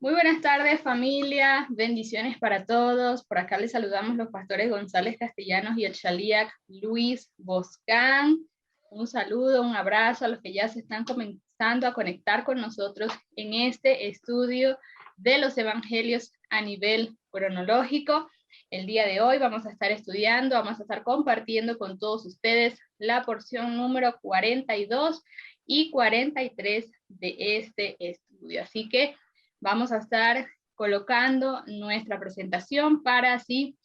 Muy buenas tardes, familia. Bendiciones para todos. Por acá les saludamos los pastores González Castellanos y el Shaliach Luis Boscán. Un saludo, un abrazo a los que ya se están comenzando a conectar con nosotros en este estudio de los evangelios a nivel cronológico. El día de hoy vamos a estar estudiando, vamos a estar compartiendo con todos ustedes la porción número 42 y 43 de este estudio. Así que vamos a estar colocando nuestra presentación para así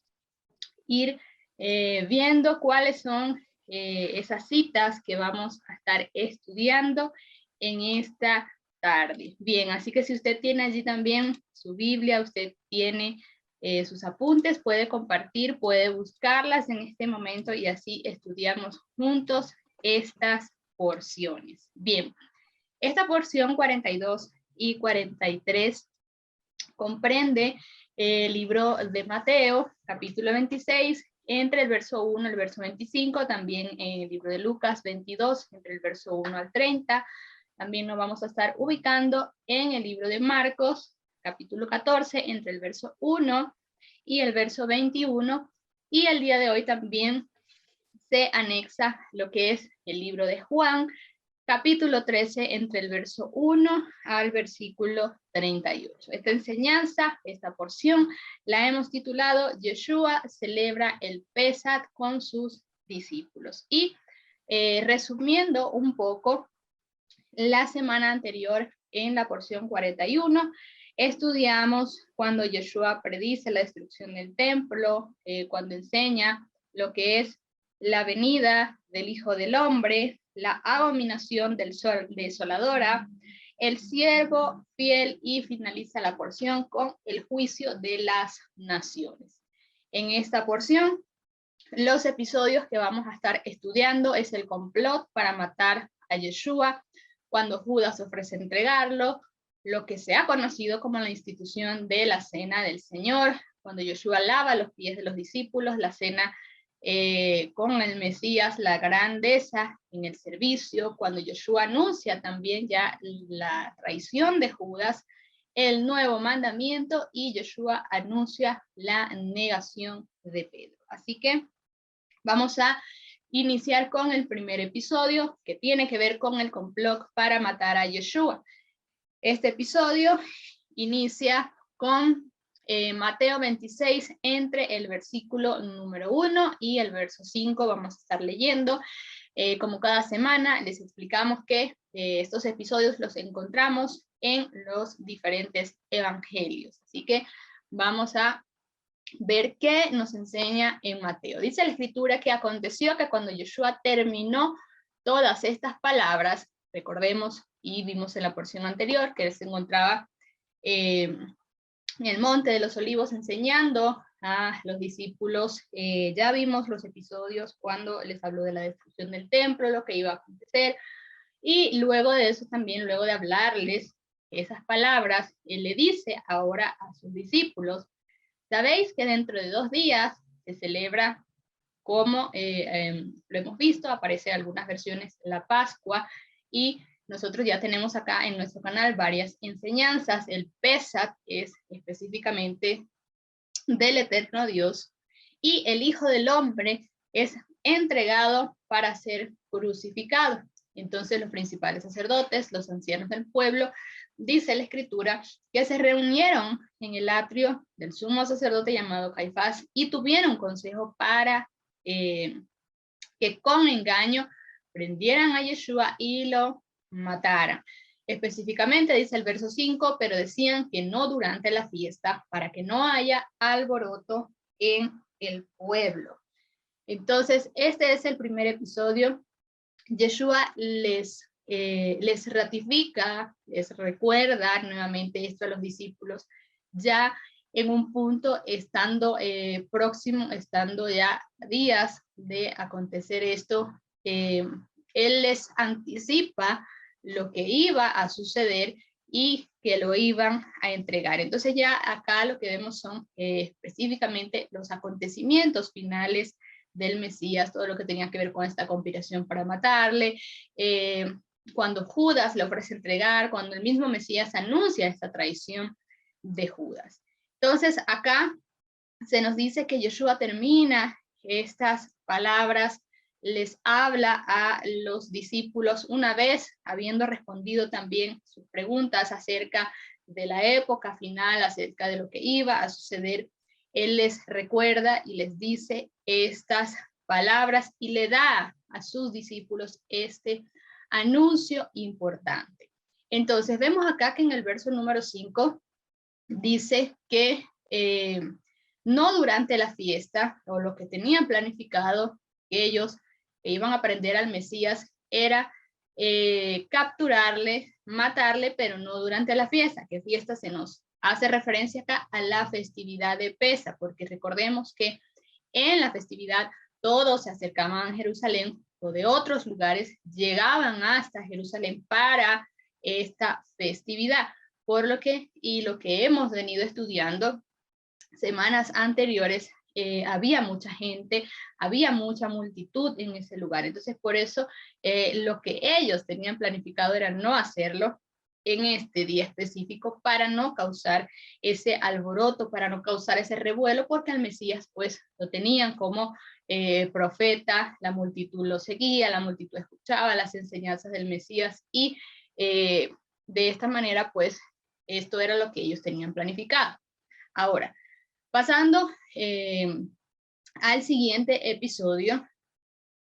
ir viendo cuáles son esas citas que vamos a estar estudiando en esta tarde. Bien, así que si usted tiene allí también su Biblia, usted tiene sus apuntes, puede compartir, puede buscarlas en este momento y así estudiamos juntos estas porciones. Bien, esta porción 42 y 43 comprende el libro de Mateo, capítulo 26, entre el verso 1 y el verso 25, también el libro de Lucas 22, entre el verso 1 al 30, también nos vamos a estar ubicando en el libro de Marcos, capítulo 14, entre el verso 1 y el verso 21, y el día de hoy también se anexa lo que es el libro de Juan, capítulo 13, entre el verso 1 al versículo 38. Esta enseñanza, esta porción, la hemos titulado Yeshua celebra el Pesach con sus discípulos. Y resumiendo un poco, la semana anterior, en la porción 41, estudiamos cuando Yeshua predice la destrucción del templo, cuando enseña lo que es la venida del Hijo del Hombre, la abominación desoladora, el siervo fiel, y finaliza la porción con el juicio de las naciones. En esta porción, los episodios que vamos a estar estudiando es el complot para matar a Yeshua, cuando Judas ofrece entregarlo, lo que se ha conocido como la institución de la Cena del Señor, cuando Yeshua lava los pies de los discípulos, la cena con el Mesías, la grandeza en el servicio, cuando Yeshua anuncia también ya la traición de Judas, el nuevo mandamiento, y Yeshua anuncia la negación de Pedro. Así que vamos a iniciar con el primer episodio, que tiene que ver con el complot para matar a Yeshua. Este episodio inicia con Mateo 26, entre el versículo número 1 y el verso 5, vamos a estar leyendo. Como cada semana, les explicamos que estos episodios los encontramos en los diferentes evangelios. Así que vamos a ver qué nos enseña en Mateo. Dice la escritura que aconteció que cuando Yeshua terminó todas estas palabras, recordemos y vimos en la porción anterior que él se encontraba en el monte de los olivos enseñando a los discípulos. Ya vimos los episodios cuando les habló de la destrucción del templo, lo que iba a acontecer, y luego de eso también, luego de hablarles esas palabras, él le dice ahora a sus discípulos: sabéis que dentro de 2 días se celebra, como lo hemos visto, aparece en algunas versiones, la Pascua, y nosotros ya tenemos acá en nuestro canal varias enseñanzas. El Pesach es específicamente del eterno Dios, y el Hijo del Hombre es entregado para ser crucificado. Entonces los principales sacerdotes, los ancianos del pueblo, dice la escritura, que se reunieron en el atrio del sumo sacerdote llamado Caifás y tuvieron consejo para que con engaño prendieran a Yeshua y lo mataran. Específicamente dice el verso 5, pero decían que no durante la fiesta, para que no haya alboroto en el pueblo. Entonces, este es el primer episodio. Yeshua les ratifica, les recuerda nuevamente esto a los discípulos, ya en un punto estando próximo, estando ya días de acontecer esto, él les anticipa lo que iba a suceder y que lo iban a entregar. Entonces ya acá lo que vemos son específicamente los acontecimientos finales del Mesías, todo lo que tenía que ver con esta conspiración para matarle, cuando Judas le ofrece entregar, cuando el mismo Mesías anuncia esta traición, de Judas. Entonces acá se nos dice que Yeshua termina estas palabras, les habla a los discípulos una vez habiendo respondido también sus preguntas acerca de la época final, acerca de lo que iba a suceder. Él les recuerda y les dice estas palabras y le da a sus discípulos este anuncio importante. Entonces vemos acá que en el verso número 5 dice que no durante la fiesta, o lo que tenían planificado ellos que iban a prender al Mesías era capturarle, matarle, pero no durante la fiesta. ¿Qué fiesta se nos hace referencia acá? A la festividad de Pesa, porque recordemos que en la festividad todos se acercaban a Jerusalén o de otros lugares llegaban hasta Jerusalén para esta festividad. Por lo que, y lo que hemos venido estudiando semanas anteriores, había mucha gente, había mucha multitud en ese lugar. Entonces, por eso lo que ellos tenían planificado era no hacerlo en este día específico para no causar ese alboroto, para no causar ese revuelo, porque al Mesías pues lo tenían como profeta, la multitud lo seguía, la multitud escuchaba las enseñanzas del Mesías y de esta manera pues esto era lo que ellos tenían planificado. Ahora, pasando al siguiente episodio,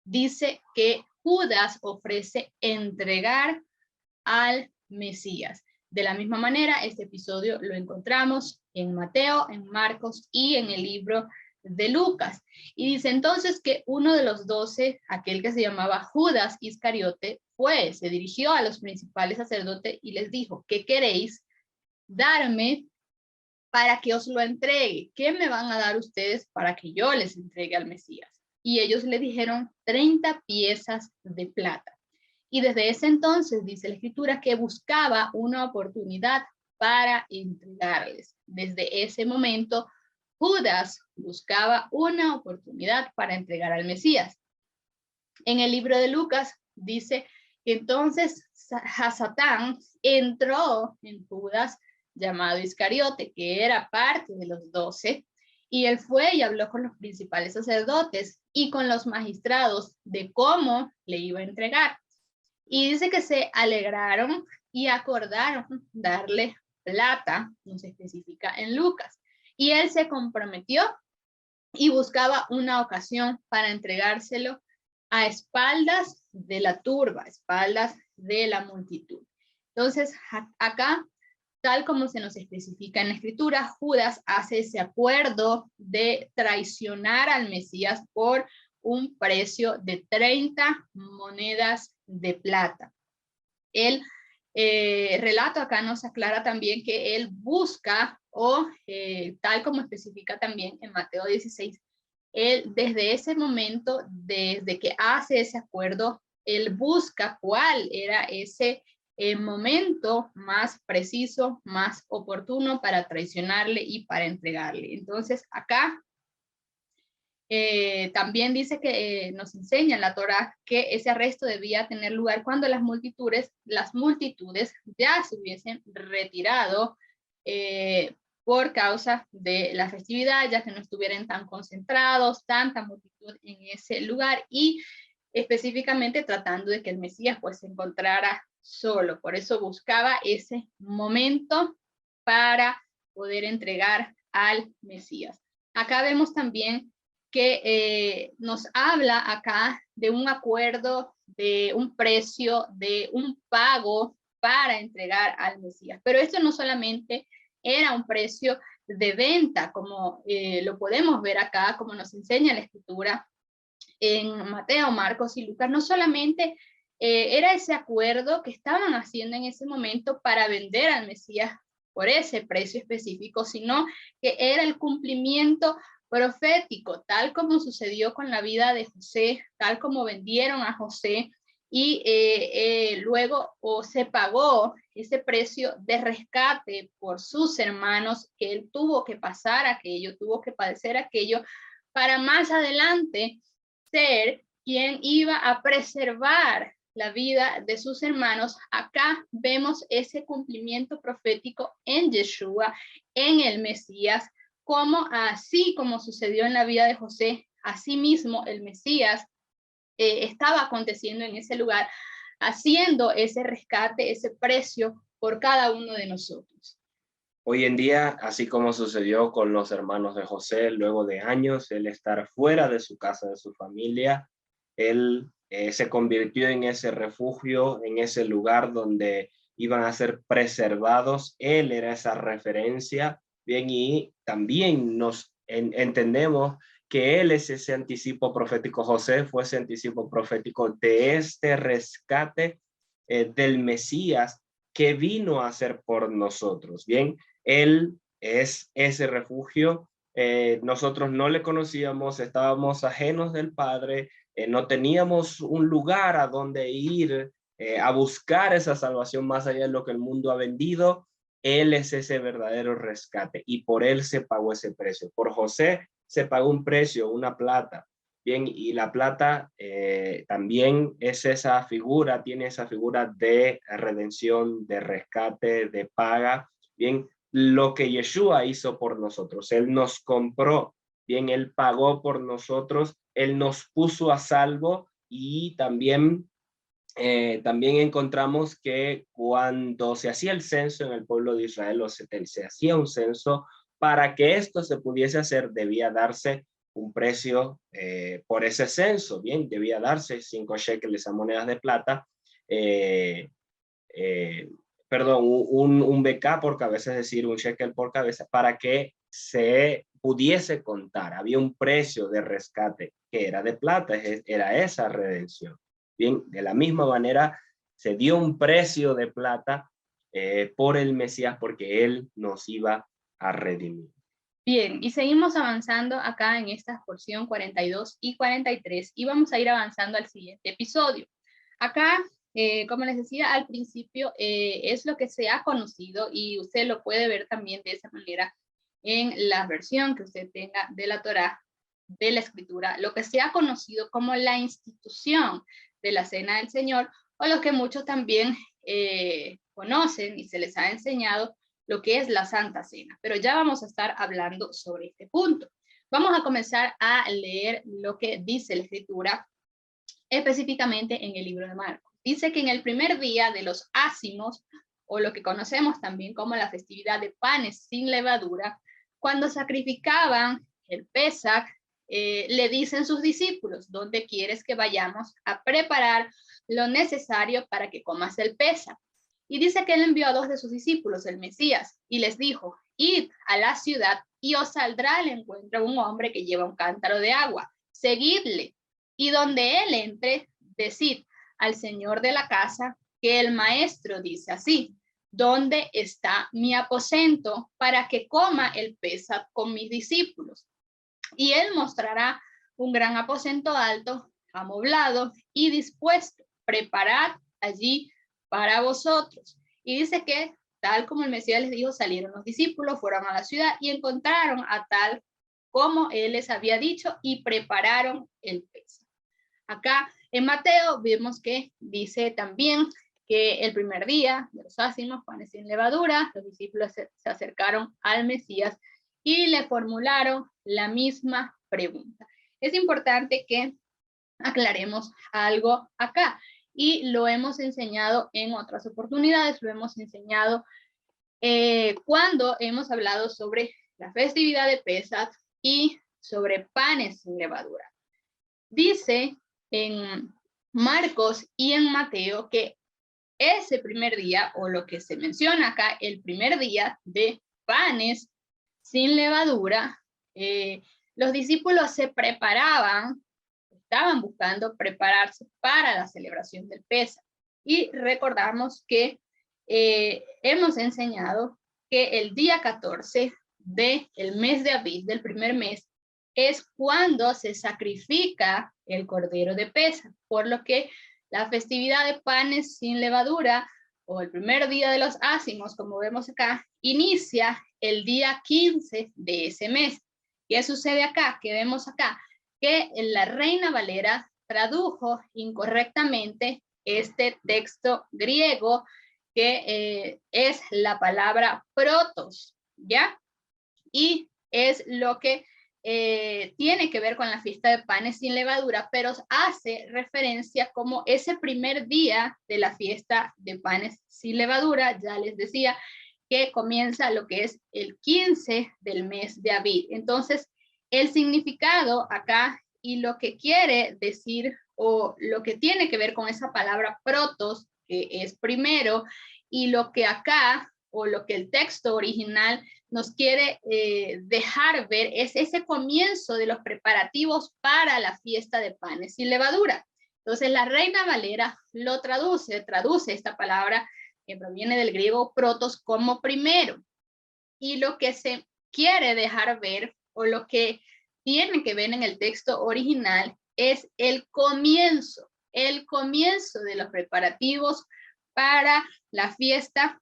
dice que Judas ofrece entregar al Mesías. De la misma manera, este episodio lo encontramos en Mateo, en Marcos y en el libro de Lucas. Y dice entonces que uno de los 12, aquel que se llamaba Judas Iscariote, se dirigió a los principales sacerdotes y les dijo: ¿qué queréis darme para que os lo entregue? ¿Qué me van a dar ustedes para que yo les entregue al Mesías? Y ellos le dijeron 30 piezas de plata. Y desde ese entonces dice la escritura que buscaba una oportunidad para entregarles. Desde ese momento, Judas buscaba una oportunidad para entregar al Mesías. En el libro de Lucas dice que entonces Satán entró en Judas, llamado Iscariote, que era parte de los 12, y él fue y habló con los principales sacerdotes y con los magistrados de cómo le iba a entregar. Y dice que se alegraron y acordaron darle plata, no se especifica en Lucas. Y él se comprometió y buscaba una ocasión para entregárselo a espaldas de la turba, a espaldas de la multitud. Entonces, acá, tal como se nos especifica en la escritura, Judas hace ese acuerdo de traicionar al Mesías por un precio de 30 monedas de plata. El relato acá nos aclara también que él busca, tal como especifica también en Mateo 16, él desde ese momento, desde que hace ese acuerdo, él busca cuál era ese momento más preciso, más oportuno para traicionarle y para entregarle. Entonces acá también dice que nos enseña en la Torá que ese arresto debía tener lugar cuando las multitudes ya se hubiesen retirado por causa de la festividad, ya que no estuvieran tan concentrados, tanta multitud en ese lugar, y específicamente tratando de que el Mesías pues se encontrara solo. Por eso buscaba ese momento para poder entregar al Mesías. Acá vemos también que nos habla acá de un acuerdo, de un precio, de un pago para entregar al Mesías. Pero esto no solamente era un precio de venta, como lo podemos ver acá, como nos enseña la escritura en Mateo, Marcos y Lucas. No solamente era ese acuerdo que estaban haciendo en ese momento para vender al Mesías por ese precio específico, sino que era el cumplimiento profético, tal como sucedió con la vida de José, tal como vendieron a José y luego se pagó ese precio de rescate por sus hermanos, que él tuvo que pasar aquello, tuvo que padecer aquello, para más adelante ser quien iba a preservar la vida de sus hermanos, acá vemos ese cumplimiento profético en Yeshua, en el Mesías, como así como sucedió en la vida de José, así mismo el Mesías estaba aconteciendo en ese lugar, haciendo ese rescate, ese precio por cada uno de nosotros. Hoy en día, así como sucedió con los hermanos de José, luego de años, él estar fuera de su casa, de su familia, él se convirtió en ese refugio, en ese lugar donde iban a ser preservados. Él era esa referencia, bien, y también entendemos que él es ese anticipo profético. José fue ese anticipo profético de este rescate del Mesías que vino a hacer por nosotros, bien. Él es ese refugio. Nosotros no le conocíamos, estábamos ajenos del Padre, no teníamos un lugar a donde ir a buscar esa salvación más allá de lo que el mundo ha vendido. Él es ese verdadero rescate y por él se pagó ese precio. Por José se pagó un precio, una plata. Bien, y la plata también es esa figura, tiene esa figura de redención, de rescate, de paga. Bien, lo que Yeshua hizo por nosotros. Él nos compró, bien, él pagó por nosotros, él nos puso a salvo y también encontramos que cuando se hacía el censo en el pueblo de Israel, se hacía un censo, para que esto se pudiese hacer debía darse un precio por ese censo, bien, debía darse 5 shekels a monedas de plata, eh, eh, perdón, un BK por cabeza, es decir, un shekel por cabeza, para que se pudiese contar. Había un precio de rescate que era de plata, era esa redención. Bien, de la misma manera se dio un precio de plata por el Mesías porque él nos iba a redimir. Bien, y seguimos avanzando acá en esta porción 42 y 43 y vamos a ir avanzando al siguiente episodio. Acá, como les decía al principio, es lo que se ha conocido y usted lo puede ver también de esa manera en la versión que usted tenga de la Torá, de la Escritura, lo que se ha conocido como la institución de la Cena del Señor, o lo que muchos también conocen y se les ha enseñado lo que es la Santa Cena, pero ya vamos a estar hablando sobre este punto. Vamos a comenzar a leer lo que dice la Escritura específicamente en el libro de Marcos. Dice que en el primer día de los ácimos, o lo que conocemos también como la festividad de panes sin levadura, cuando sacrificaban el Pesach, le dicen sus discípulos, ¿dónde quieres que vayamos a preparar lo necesario para que comas el Pesach? Y dice que él envió a 2 de sus discípulos, el Mesías, y les dijo, id a la ciudad y os saldrá al encuentro un hombre que lleva un cántaro de agua. Seguidle, y donde él entre, decid al señor de la casa que el maestro dice así, ¿dónde está mi aposento para que coma el Pesach con mis discípulos? Y él mostrará un gran aposento alto, amoblado y dispuesto. Preparad allí para vosotros. Y dice que, tal como el Mesías les dijo, salieron los discípulos, fueron a la ciudad y encontraron a tal como él les había dicho y prepararon el Pesach. Acá en Mateo vemos que dice también que el primer día de los ácimos, panes sin levadura, los discípulos se acercaron al Mesías y le formularon la misma pregunta. Es importante que aclaremos algo acá y lo hemos enseñado en otras oportunidades, lo hemos enseñado cuando hemos hablado sobre la festividad de Pesach y sobre panes sin levadura. Dice en Marcos y en Mateo que ese primer día, o lo que se menciona acá, el primer día de panes sin levadura, los discípulos se preparaban, estaban buscando prepararse para la celebración del Pesaj. Y recordamos que hemos enseñado que el día 14 del mes de abril, del primer mes, es cuando se sacrifica el cordero de Pesaj, por lo que la festividad de panes sin levadura, o el primer día de los ácimos, como vemos acá, inicia el día 15 de ese mes. ¿Qué sucede acá? ¿Qué vemos acá? Que la Reina Valera tradujo incorrectamente este texto griego que es la palabra protos, ¿ya? Y es lo que tiene que ver con la fiesta de panes sin levadura, pero hace referencia como ese primer día de la fiesta de panes sin levadura, ya les decía, que comienza lo que es el 15 del mes de Abib. Entonces, el significado acá y lo que quiere decir o lo que tiene que ver con esa palabra protos, que es primero, y lo que acá o lo que el texto original nos quiere dejar ver es ese comienzo de los preparativos para la fiesta de panes sin levadura. Entonces la Reina Valera lo traduce esta palabra que proviene del griego protos como primero. Y lo que se quiere dejar ver o lo que tiene que ver en el texto original es el comienzo de los preparativos para la fiesta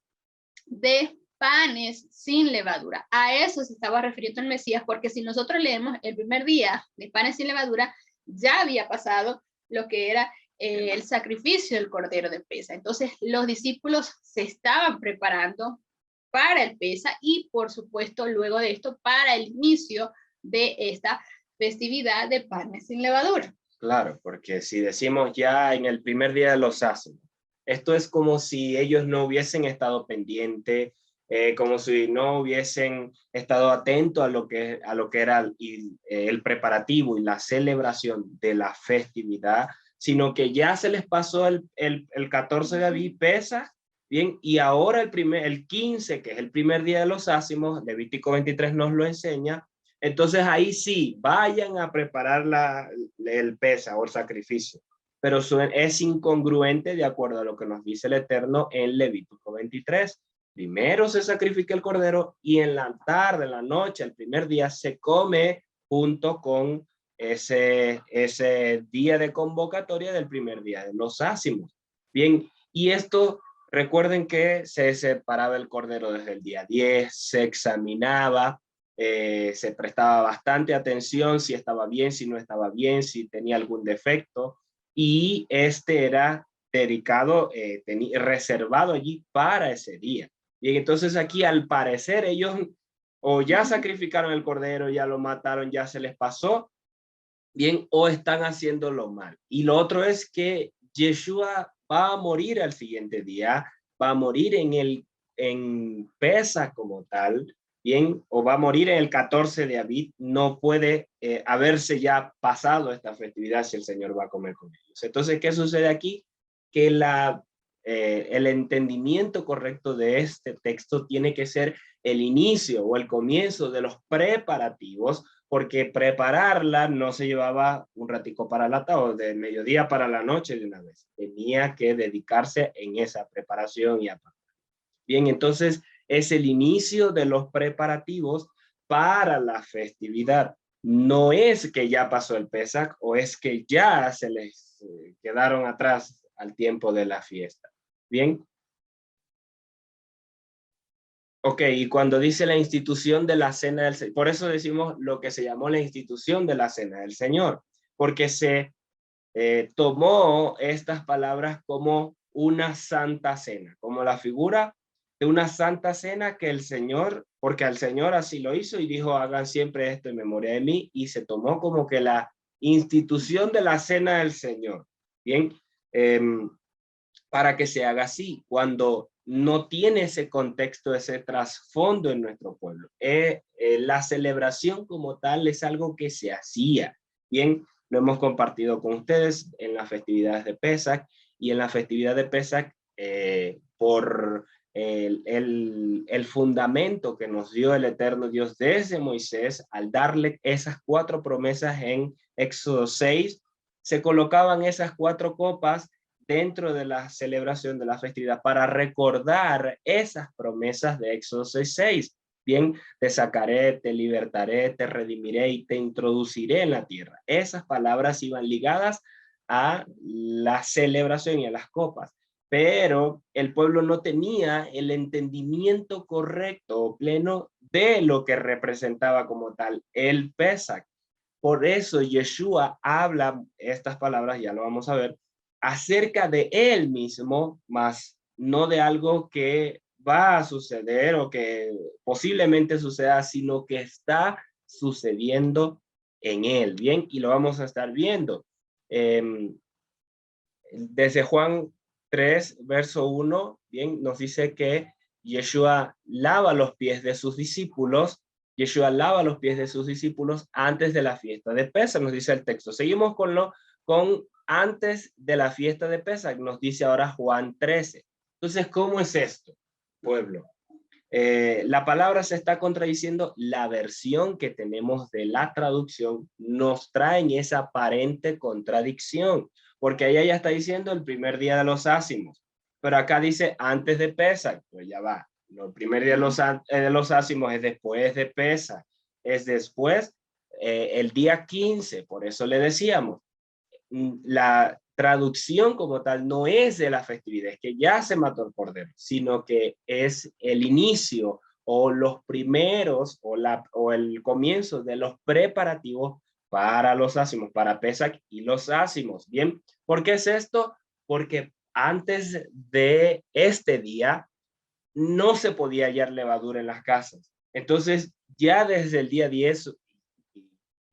de panes sin levadura. A eso se estaba refiriendo el Mesías, porque si nosotros leemos el primer día de panes sin levadura, ya había pasado lo que era el sacrificio del Cordero de Pesa. Entonces los discípulos se estaban preparando para el Pesa y por supuesto luego de esto para el inicio de esta festividad de panes sin levadura. Claro, porque si decimos ya en el primer día de los ázimos, esto es como si ellos no hubiesen estado pendientes, como si no hubiesen estado atentos a lo que era el preparativo y la celebración de la festividad, sino que ya se les pasó el 14 de Abib, Pesa, bien, y ahora el 15, que es el primer día de los ázimos, Levítico 23 nos lo enseña. Entonces ahí sí, vayan a preparar el Pesa o el sacrificio, pero es incongruente de acuerdo a lo que nos dice el Eterno en Levítico 23. Primero se sacrifica el cordero y en la tarde, en la noche, el primer día se come junto con ese día de convocatoria del primer día de los ázimos. Bien, y esto, recuerden que se separaba el cordero desde el día 10, se examinaba, se prestaba bastante atención si estaba bien, si no estaba bien, si tenía algún defecto, y este era dedicado, reservado allí para ese día. Y entonces aquí al parecer ellos o ya sacrificaron el cordero, ya lo mataron, ya se les pasó, bien, o están haciéndolo mal. Y lo otro es que Yeshua va a morir al siguiente día, va a morir en Pesa como tal, bien, o va a morir en el 14 de Abib. No puede haberse ya pasado esta festividad si el Señor va a comer con ellos. Entonces, ¿qué sucede aquí? Que el entendimiento correcto de este texto tiene que ser el inicio o el comienzo de los preparativos, porque prepararla no se llevaba un ratico para la tarde o de mediodía para la noche de una vez. Tenía que dedicarse en esa preparación y aparte. Bien, entonces es el inicio de los preparativos para la festividad. No es que ya pasó el Pesaj o es que ya se les quedaron atrás al tiempo de la fiesta. Bien. Ok, y cuando dice la institución de la cena del Señor, por eso decimos lo que se llamó la institución de la cena del Señor, porque se tomó estas palabras como una santa cena, como la figura de una santa cena que el Señor, porque al Señor así lo hizo y dijo, hagan siempre esto en memoria de mí, y se tomó como que la institución de la cena del Señor. Bien, para que se haga así, cuando no tiene ese contexto, ese trasfondo en nuestro pueblo. La celebración como tal es algo que se hacía. Bien, lo hemos compartido con ustedes en las festividades de Pesaj, y en la festividad de Pesaj, por el fundamento que nos dio el eterno Dios desde Moisés, al darle esas 4 promesas en Éxodo 6, se colocaban esas 4 copas dentro de la celebración de la festividad para recordar esas promesas de Éxodo 6:6. Bien, te sacaré, te libertaré, te redimiré y te introduciré en la tierra. Esas palabras iban ligadas a la celebración y a las copas, pero el pueblo no tenía el entendimiento correcto o pleno de lo que representaba como tal el Pesaj. Por eso Yeshua habla estas palabras, ya lo vamos a ver, acerca de él mismo, más no de algo que va a suceder o que posiblemente suceda, sino que está sucediendo en él, ¿bien? Y lo vamos a estar viendo. Desde Juan 3, verso 1, bien, nos dice que Yeshua lava los pies de sus discípulos. Yeshua lava los pies de sus discípulos antes de la fiesta de Pesach, nos dice el texto. Seguimos con antes de la fiesta de Pesach, nos dice ahora Juan 13. Entonces, ¿cómo es esto, pueblo? La palabra se está contradiciendo. La versión que tenemos de la traducción nos trae en esa aparente contradicción, porque allá ya está diciendo el primer día de los ácimos, pero acá dice antes de Pesach. Pues ya va, no, el primer día de los ácimos es después de Pesach, es después el día 15, por eso le decíamos, la traducción como tal no es de la festividad, es que ya se mató el cordero, sino que es el inicio o los primeros o el comienzo de los preparativos para los ácimos, para Pesach y los ácimos. Bien, ¿por qué es esto? Porque antes de este día no se podía hallar levadura en las casas. Entonces, ya desde el día 10,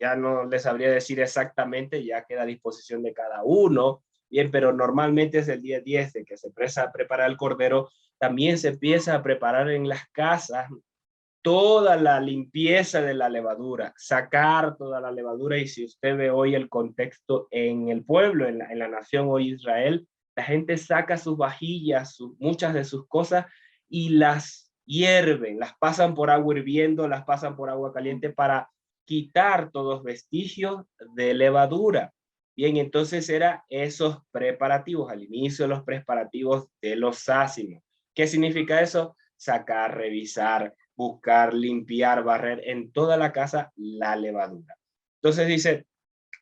ya no les sabría decir exactamente, ya queda a disposición de cada uno, bien, pero normalmente es el día 10 de que se empieza a preparar el cordero. También se empieza a preparar en las casas toda la limpieza de la levadura, sacar toda la levadura. Y si usted ve hoy el contexto en el pueblo, en la nación hoy Israel, la gente saca sus vajillas, muchas de sus cosas, y las hierven, las pasan por agua hirviendo, las pasan por agua caliente para quitar todos vestigios de levadura. Bien, entonces era esos preparativos, al inicio los preparativos de los ácimos. ¿Qué significa eso? Sacar, revisar, buscar, limpiar, barrer en toda la casa la levadura. Entonces dice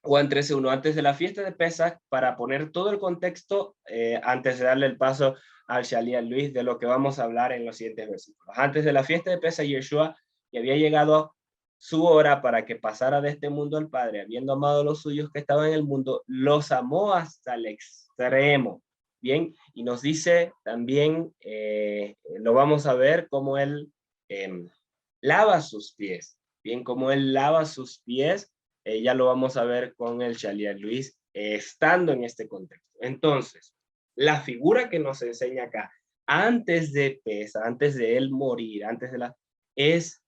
Juan 13:1, antes de la fiesta de Pesach, para poner todo el contexto, antes de darle el paso al Shalia Luis de lo que vamos a hablar en los siguientes versículos. Antes de la fiesta de Pesach, Yeshua, que había llegado su hora para que pasara de este mundo al Padre, habiendo amado a los suyos que estaban en el mundo, los amó hasta el extremo. Bien, y nos dice también, lo vamos a ver, cómo él lava sus pies. Bien, como él lava sus pies, ya lo vamos a ver con el Shalia Luis, estando en este contexto. Entonces, la figura que nos enseña acá, antes de Pesach, antes de él morir, es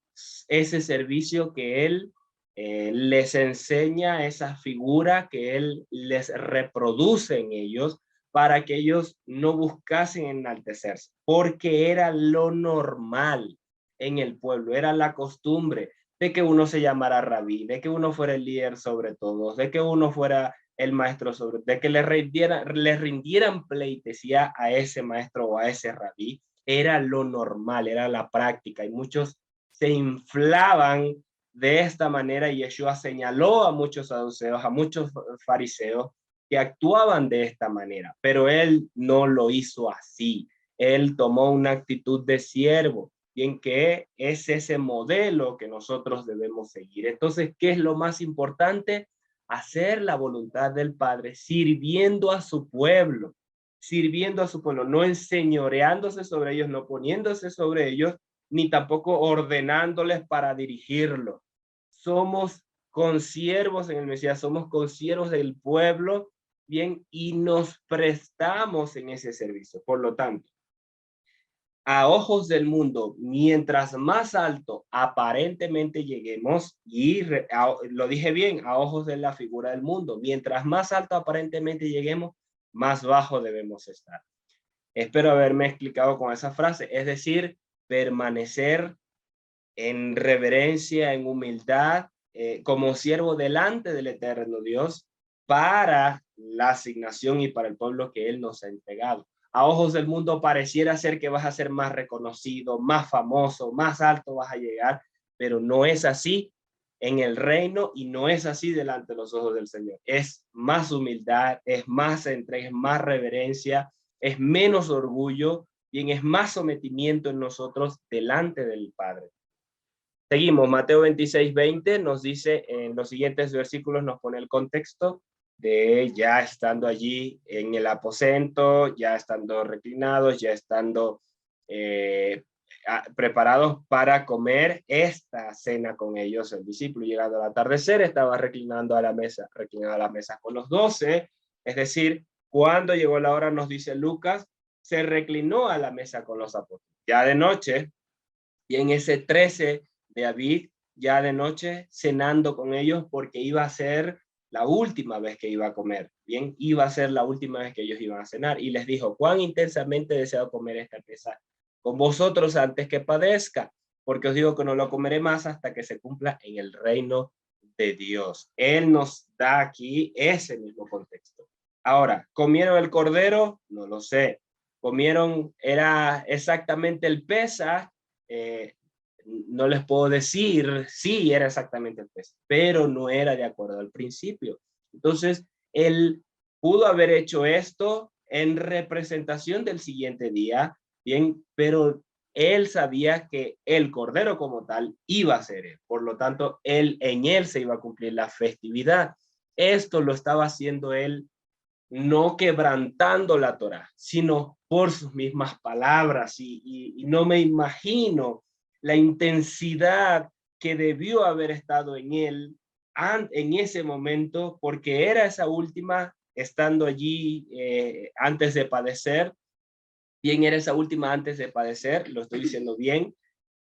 ese servicio que él les enseña, esa figura que él les reproduce en ellos, para que ellos no buscasen enaltecerse, porque era lo normal en el pueblo, era la costumbre de que uno se llamara rabí, de que uno fuera el líder sobre todos, de que uno fuera el maestro de que le rindieran pleitesía a ese maestro o a ese rabí. Era lo normal, era la práctica, y muchos se inflaban de esta manera, y Yeshua señaló a muchos saduceos, a muchos fariseos que actuaban de esta manera, pero él no lo hizo así. Él tomó una actitud de siervo, bien, que es ese modelo que nosotros debemos seguir. Entonces, ¿qué es lo más importante? Hacer la voluntad del Padre, sirviendo a su pueblo, no enseñoreándose sobre ellos, no poniéndose sobre ellos, ni tampoco ordenándoles para dirigirlo. Somos consiervos en el Mesías, somos consiervos del pueblo, bien, y nos prestamos en ese servicio. Por lo tanto, a ojos del mundo, mientras más alto aparentemente lleguemos, lo dije bien, a ojos de la figura del mundo, mientras más alto aparentemente lleguemos, más bajo debemos estar. Espero haberme explicado con esa frase, es decir, permanecer en reverencia, en humildad, como siervo delante del eterno Dios, para la asignación y para el pueblo que Él nos ha entregado. A ojos del mundo pareciera ser que vas a ser más reconocido, más famoso, más alto vas a llegar, pero no es así en el reino, y no es así delante de los ojos del Señor. Es más humildad, es más entrega, es más reverencia, es menos orgullo, y es más sometimiento en nosotros delante del Padre. Seguimos, Mateo 26:20 nos dice, en los siguientes versículos nos pone el contexto: de ya estando allí en el aposento, ya estando reclinados, ya estando preparados para comer esta cena con ellos. El discípulo, llegando al atardecer, estaba reclinado a la mesa con los 12, es decir, cuando llegó la hora, nos dice Lucas, se reclinó a la mesa con los apóstoles. Ya de noche, y en ese 13 de Abib, ya de noche, cenando con ellos, porque iba a ser la última vez que iba a comer. Bien, iba a ser la última vez que ellos iban a cenar. Y les dijo, cuán intensamente deseo comer esta mesa con vosotros antes que padezca, porque os digo que no lo comeré más hasta que se cumpla en el reino de Dios. Él nos da aquí ese mismo contexto. Ahora, ¿comieron el cordero? No lo sé. ¿Comieron, era exactamente el Pesaj? No les puedo decir si era exactamente el Pesaj, pero no era de acuerdo al principio. Entonces, él pudo haber hecho esto en representación del siguiente día, bien, pero él sabía que el cordero como tal iba a ser él. Por lo tanto, en él se iba a cumplir la festividad. Esto lo estaba haciendo él no quebrantando la Torá, sino por sus mismas palabras. Y no me imagino la intensidad que debió haber estado en él en ese momento, porque era esa última, estando allí antes de padecer, bien era esa última antes de padecer, lo estoy diciendo bien,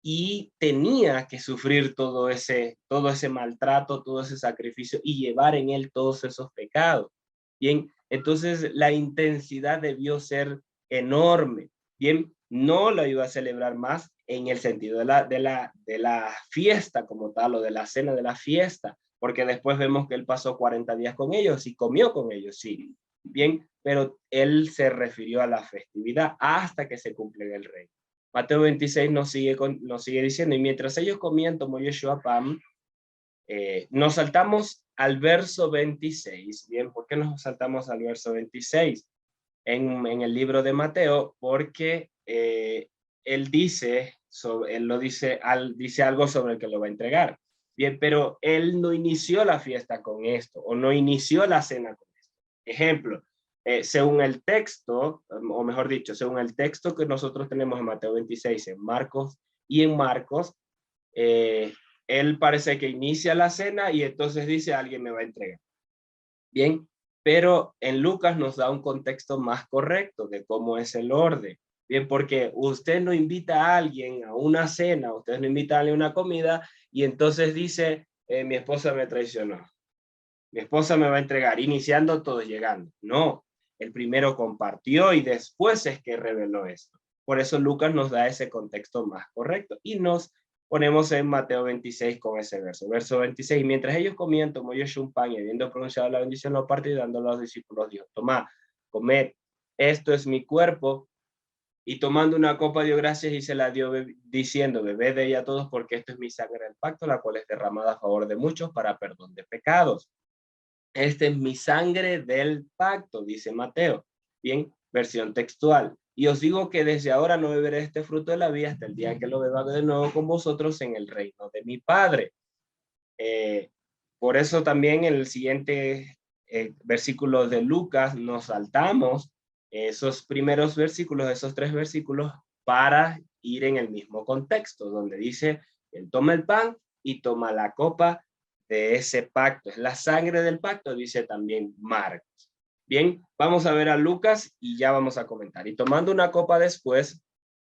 y tenía que sufrir todo ese maltrato, todo ese sacrificio y llevar en él todos esos pecados. Bien, entonces la intensidad debió ser enorme. Bien, no lo iba a celebrar más en el sentido de la fiesta como tal o de la cena de la fiesta, porque después vemos que él pasó 40 días con ellos y comió con ellos, sí. Bien, pero él se refirió a la festividad hasta que se cumple el reino. Mateo 26 nos sigue diciendo, y mientras ellos comían, tomó Yeshua pan. Nos saltamos al verso 26. Bien, ¿por qué nos saltamos al verso 26? En el libro de Mateo, porque él dice, dice algo sobre el que lo va a entregar. Bien, pero él no inició la fiesta con esto, o no inició la cena con esto. Ejemplo, según el texto, o mejor dicho, según el texto que nosotros tenemos en Mateo 26, en Marcos y en Marcos, eh, él parece que inicia la cena y entonces dice, alguien me va a entregar. Bien, pero en Lucas nos da un contexto más correcto de cómo es el orden. Bien, porque usted no invita a alguien a una cena, usted no invita a alguien a una comida y entonces dice, mi esposa me traicionó, mi esposa me va a entregar, iniciando todo, llegando. No, el primero compartió y después es que reveló esto. Por eso Lucas nos da ese contexto más correcto y nos ponemos en Mateo 26 con ese verso. Verso 26, mientras ellos comían, tomó Yeshua un pan y habiendo pronunciado la bendición, lo partió y dándolo a los discípulos, dijo, tomad, comed, esto es mi cuerpo. Y tomando una copa dio gracias y se la dio diciendo, bebed de ella todos porque esto es mi sangre del pacto, la cual es derramada a favor de muchos para perdón de pecados. Esta es mi sangre del pacto, dice Mateo. Bien, versión textual. Y os digo que desde ahora no beberé este fruto de la vida hasta el día que lo beba de nuevo con vosotros en el reino de mi Padre. Por eso también en el siguiente versículo de Lucas nos saltamos esos primeros versículos, esos 3 versículos, para ir en el mismo contexto, donde dice, él toma el pan y toma la copa de ese pacto. Es la sangre del pacto, dice también Marcos. Bien, vamos a ver a Lucas y ya vamos a comentar. Y tomando una copa después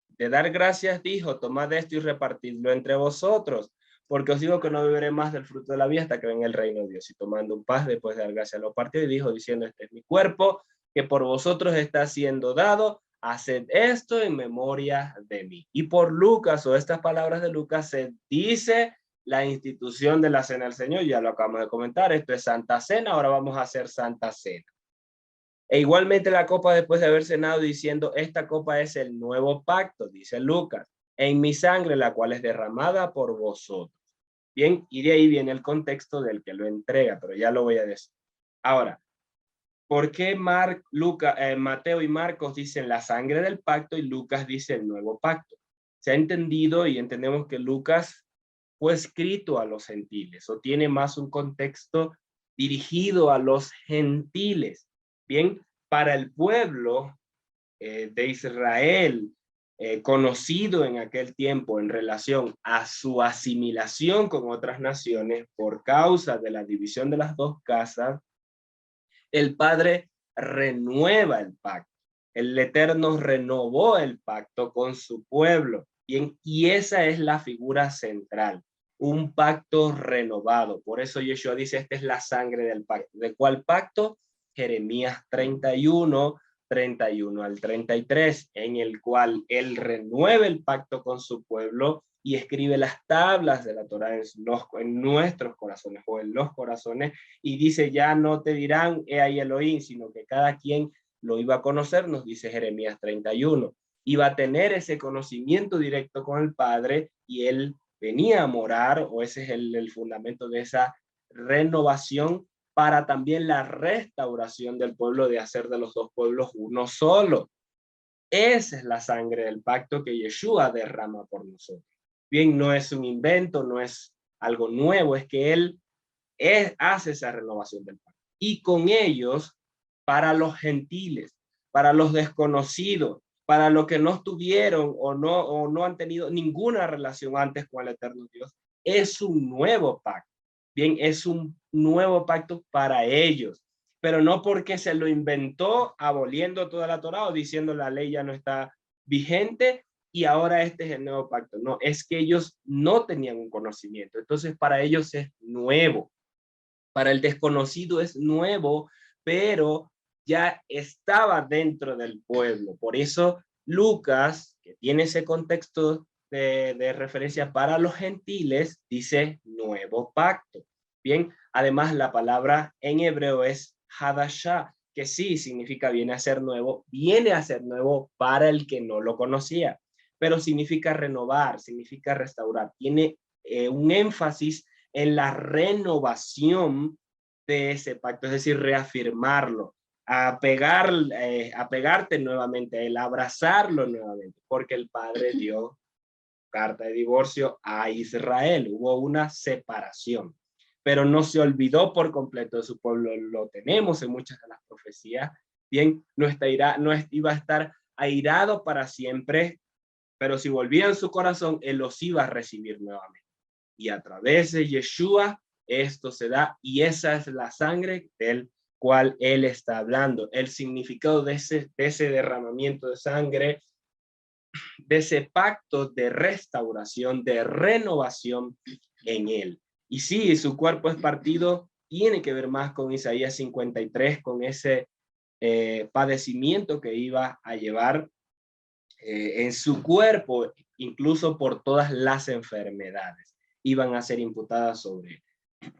de dar gracias, dijo, tomad esto y repartidlo entre vosotros, porque os digo que no beberé más del fruto de la vida hasta que venga el reino de Dios. Y tomando un pan después de dar gracias, lo partió y dijo, diciendo, este es mi cuerpo, que por vosotros está siendo dado, haced esto en memoria de mí. Y por Lucas, o estas palabras de Lucas, se dice la institución de la cena del Señor, ya lo acabamos de comentar, esto es Santa Cena, ahora vamos a hacer Santa Cena. E igualmente la copa después de haber cenado diciendo, esta copa es el nuevo pacto, dice Lucas, en mi sangre, la cual es derramada por vosotros. Bien, y de ahí viene el contexto del que lo entrega, pero ya lo voy a decir. Ahora, ¿por qué Mateo y Marcos dicen la sangre del pacto y Lucas dice el nuevo pacto? Se ha entendido y entendemos que Lucas fue escrito a los gentiles o tiene más un contexto dirigido a los gentiles. Bien, para el pueblo de Israel, conocido en aquel tiempo en relación a su asimilación con otras naciones por causa de la división de las dos casas, el Padre renueva el pacto. El Eterno renovó el pacto con su pueblo. Bien, y esa es la figura central, un pacto renovado. Por eso Yeshua dice, esta es la sangre del pacto. ¿De cuál pacto? Jeremías 31 al 33, en el cual él renueva el pacto con su pueblo y escribe las tablas de la Torá en nuestros corazones o en los corazones, y dice, ya no te dirán, he ahí Elohim, sino que cada quien lo iba a conocer, nos dice Jeremías 31. Iba a tener ese conocimiento directo con el Padre y él venía a morar, o ese es el fundamento de esa renovación, para también la restauración del pueblo, de hacer de los dos pueblos uno solo. Esa es la sangre del pacto que Yeshua derrama por nosotros. Bien, no es un invento, no es algo nuevo, es que él hace esa renovación del pacto. Y con ellos, para los gentiles, para los desconocidos, para los que no tuvieron o no han tenido ninguna relación antes con el eterno Dios, es un nuevo pacto. Bien, es un nuevo pacto para ellos, pero no porque se lo inventó aboliendo toda la Torá o diciendo la ley ya no está vigente y ahora este es el nuevo pacto. No, es que ellos no tenían un conocimiento. Entonces para ellos es nuevo. Para el desconocido es nuevo, pero ya estaba dentro del pueblo. Por eso Lucas, que tiene ese contexto de referencia para los gentiles, dice nuevo pacto. Bien, además la palabra en hebreo es hadashah, que sí significa viene a ser nuevo para el que no lo conocía, pero significa renovar, significa restaurar, tiene un énfasis en la renovación de ese pacto, es decir, reafirmarlo, apegarte nuevamente a él, abrazarlo nuevamente, porque el Padre dio carta de divorcio a Israel, hubo una separación, pero no se olvidó por completo de su pueblo, lo tenemos en muchas de las profecías. Bien, no iba a estar airado para siempre, pero si volvía en su corazón, él los iba a recibir nuevamente. Y a través de Yeshua esto se da, y esa es la sangre del cual él está hablando. El significado de ese derramamiento de sangre, de ese pacto de restauración, de renovación en él. Y sí, su cuerpo es partido, tiene que ver más con Isaías 53, con ese padecimiento que iba a llevar en su cuerpo, incluso por todas las enfermedades, iban a ser imputadas sobre él.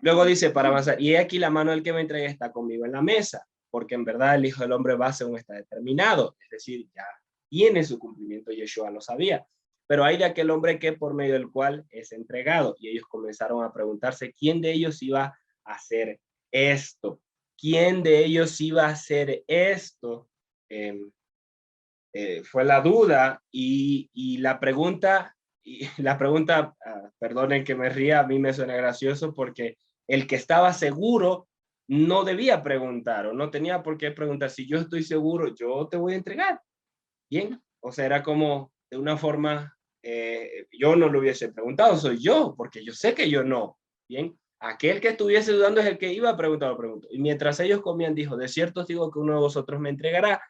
Luego dice, para avanzar, y aquí la mano del que me entrega está conmigo en la mesa, porque en verdad el Hijo del Hombre va según está determinado, es decir, ya tiene su cumplimiento, Yeshua lo sabía, pero hay de aquel hombre que por medio del cual es entregado, y ellos comenzaron a preguntarse quién de ellos iba a hacer esto, quién de ellos iba a hacer esto. Fue la duda y la pregunta, perdonen que me ría, a mí me suena gracioso porque el que estaba seguro no debía preguntar o no tenía por qué preguntar. Si yo estoy seguro, yo te voy a entregar. Bien, o sea, era como de una forma, yo no lo hubiese preguntado, soy yo, porque yo sé que yo no. Bien, aquel que estuviese dudando es el que iba a preguntar o preguntó. Y mientras ellos comían, dijo, de cierto os digo que uno de vosotros me entregará.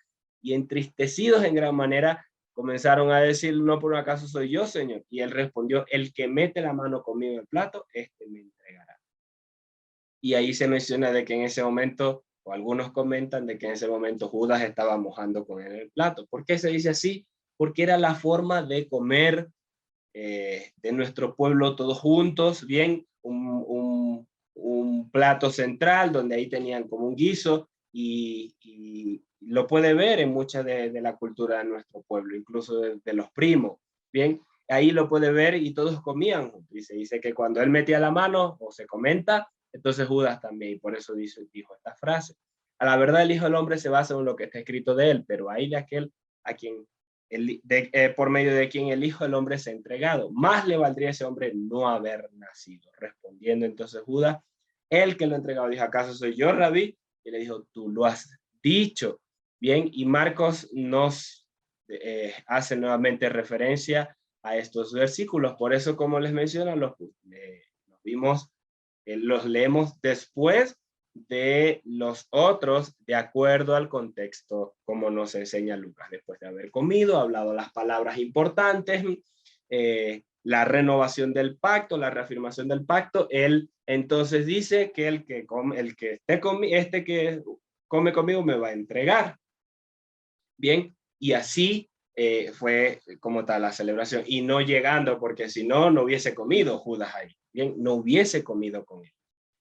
Y entristecidos en gran manera, comenzaron a decir, no por acaso soy yo, Señor. Y él respondió, el que mete la mano conmigo en el plato, este me entregará. Y ahí se menciona de que en ese momento, o algunos comentan de que en ese momento Judas estaba mojando con él el plato. ¿Por qué se dice así? Porque era la forma de comer de nuestro pueblo todos juntos, bien, un plato central donde ahí tenían como un guiso y lo puede ver en mucha de la cultura de nuestro pueblo, incluso de los primos, bien, ahí lo puede ver y todos comían. Y se dice que cuando él metía la mano, o se comenta, entonces Judas también, y por eso dijo esta frase. A la verdad, el Hijo del Hombre se basa en lo que está escrito de él, pero hay de aquel a quien por medio de quien el Hijo del Hombre se ha entregado. Más le valdría a ese hombre no haber nacido. Respondiendo entonces Judas, el que lo entregaba. Dijo, ¿acaso soy yo, Rabí? Y le dijo, tú lo has dicho. Bien, y Marcos nos hace nuevamente referencia a estos versículos. Por eso, como les menciono, los vimos, los leemos después de los otros, de acuerdo al contexto, como nos enseña Lucas. Después de haber comido, ha hablado las palabras importantes, la renovación del pacto, la reafirmación del pacto. Él entonces dice que el que come conmigo me va a entregar. Bien, y así fue como tal la celebración, y no llegando, porque si no, no hubiese comido Judas ahí. Bien, no hubiese comido con él.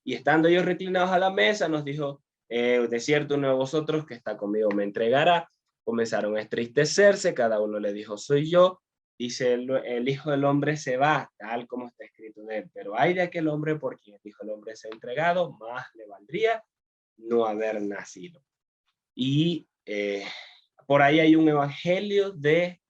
Y estando ellos reclinados a la mesa, nos dijo, de cierto uno de vosotros que está conmigo me entregará. Comenzaron a entristecerse, cada uno le dijo, soy yo. Dice, el Hijo del Hombre se va, tal como está escrito de él, pero hay de aquel hombre por quien el Hijo del Hombre se ha entregado, más le valdría no haber nacido. Y por ahí hay un evangelio de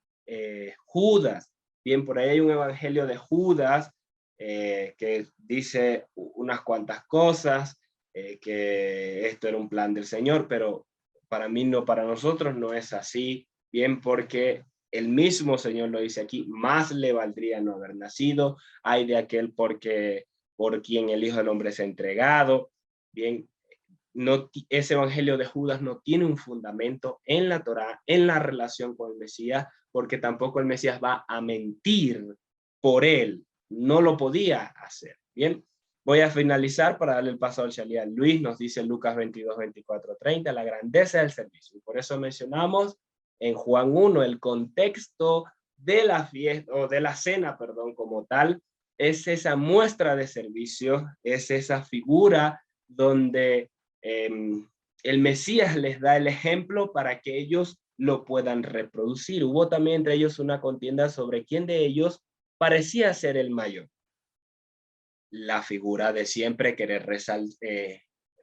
Judas. Bien, por ahí hay un evangelio de Judas que dice unas cuantas cosas, que esto era un plan del Señor, pero para mí no, para nosotros no es así. Bien, porque el mismo Señor lo dice aquí, más le valdría no haber nacido, hay de aquel por quien el Hijo del Hombre se ha entregado. Bien, no, ese evangelio de Judas no tiene un fundamento en la Torá, en la relación con el Mesías, porque tampoco el Mesías va a mentir por él, no lo podía hacer. Bien, voy a finalizar para darle el paso al Shaliach. Luis nos dice Lucas 22, 24, 30, la grandeza del servicio. Y por eso mencionamos en Juan 1 el contexto de la fiesta, o de la cena, perdón, como tal, es esa muestra de servicio, es esa figura donde el Mesías les da el ejemplo para que ellos lo puedan reproducir. Hubo también entre ellos una contienda sobre quién de ellos parecía ser el mayor. La figura de siempre querer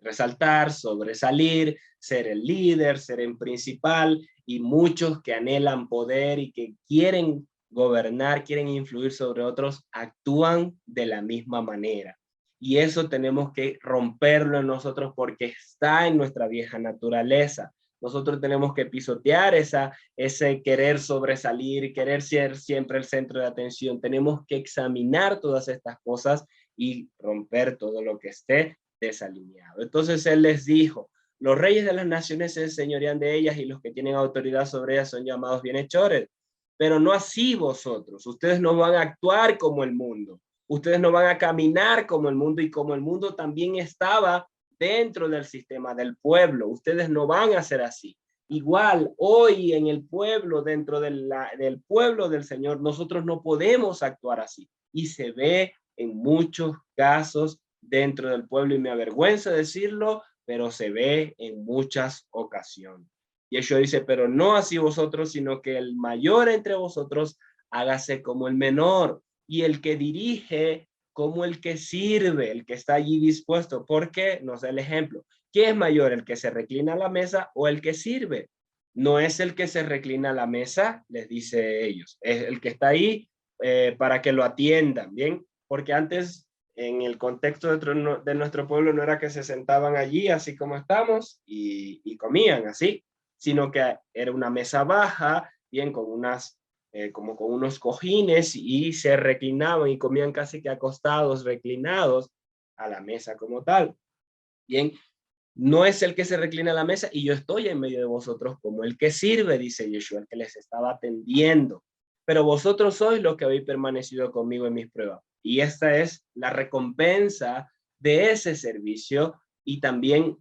resaltar, sobresalir, ser el líder, ser el principal, y muchos que anhelan poder y que quieren gobernar, quieren influir sobre otros, actúan de la misma manera. Y eso tenemos que romperlo en nosotros porque está en nuestra vieja naturaleza. Nosotros tenemos que pisotear ese querer sobresalir, querer ser siempre el centro de atención. Tenemos que examinar todas estas cosas y romper todo lo que esté desalineado. Entonces él les dijo, los reyes de las naciones se señorean de ellas y los que tienen autoridad sobre ellas son llamados bienhechores, pero no así vosotros. Ustedes no van a actuar como el mundo. Ustedes no van a caminar como el mundo, y como el mundo también estaba dentro del sistema del pueblo. Ustedes no van a ser así. Igual, hoy en el pueblo, dentro del pueblo del Señor, nosotros no podemos actuar así. Y se ve en muchos casos dentro del pueblo, y me avergüenza decirlo, pero se ve en muchas ocasiones. Y Yeshua dice, pero no así vosotros, sino que el mayor entre vosotros hágase como el menor, y el que dirige como el que sirve, el que está allí dispuesto. Porque nos da el ejemplo. ¿Quién es mayor, el que se reclina a la mesa o el que sirve? No es el que se reclina a la mesa, les dice ellos, es el que está ahí para que lo atiendan, ¿bien? Porque antes, en el contexto de nuestro pueblo, no era que se sentaban allí así como estamos y comían así, sino que era una mesa baja, bien, con como con unos cojines, y se reclinaban y comían casi que acostados, reclinados a la mesa como tal. Bien, no es el que se reclina a la mesa y yo estoy en medio de vosotros como el que sirve, dice Yeshua, el que les estaba atendiendo. Pero vosotros sois los que habéis permanecido conmigo en mis pruebas. Y esta es la recompensa de ese servicio, y también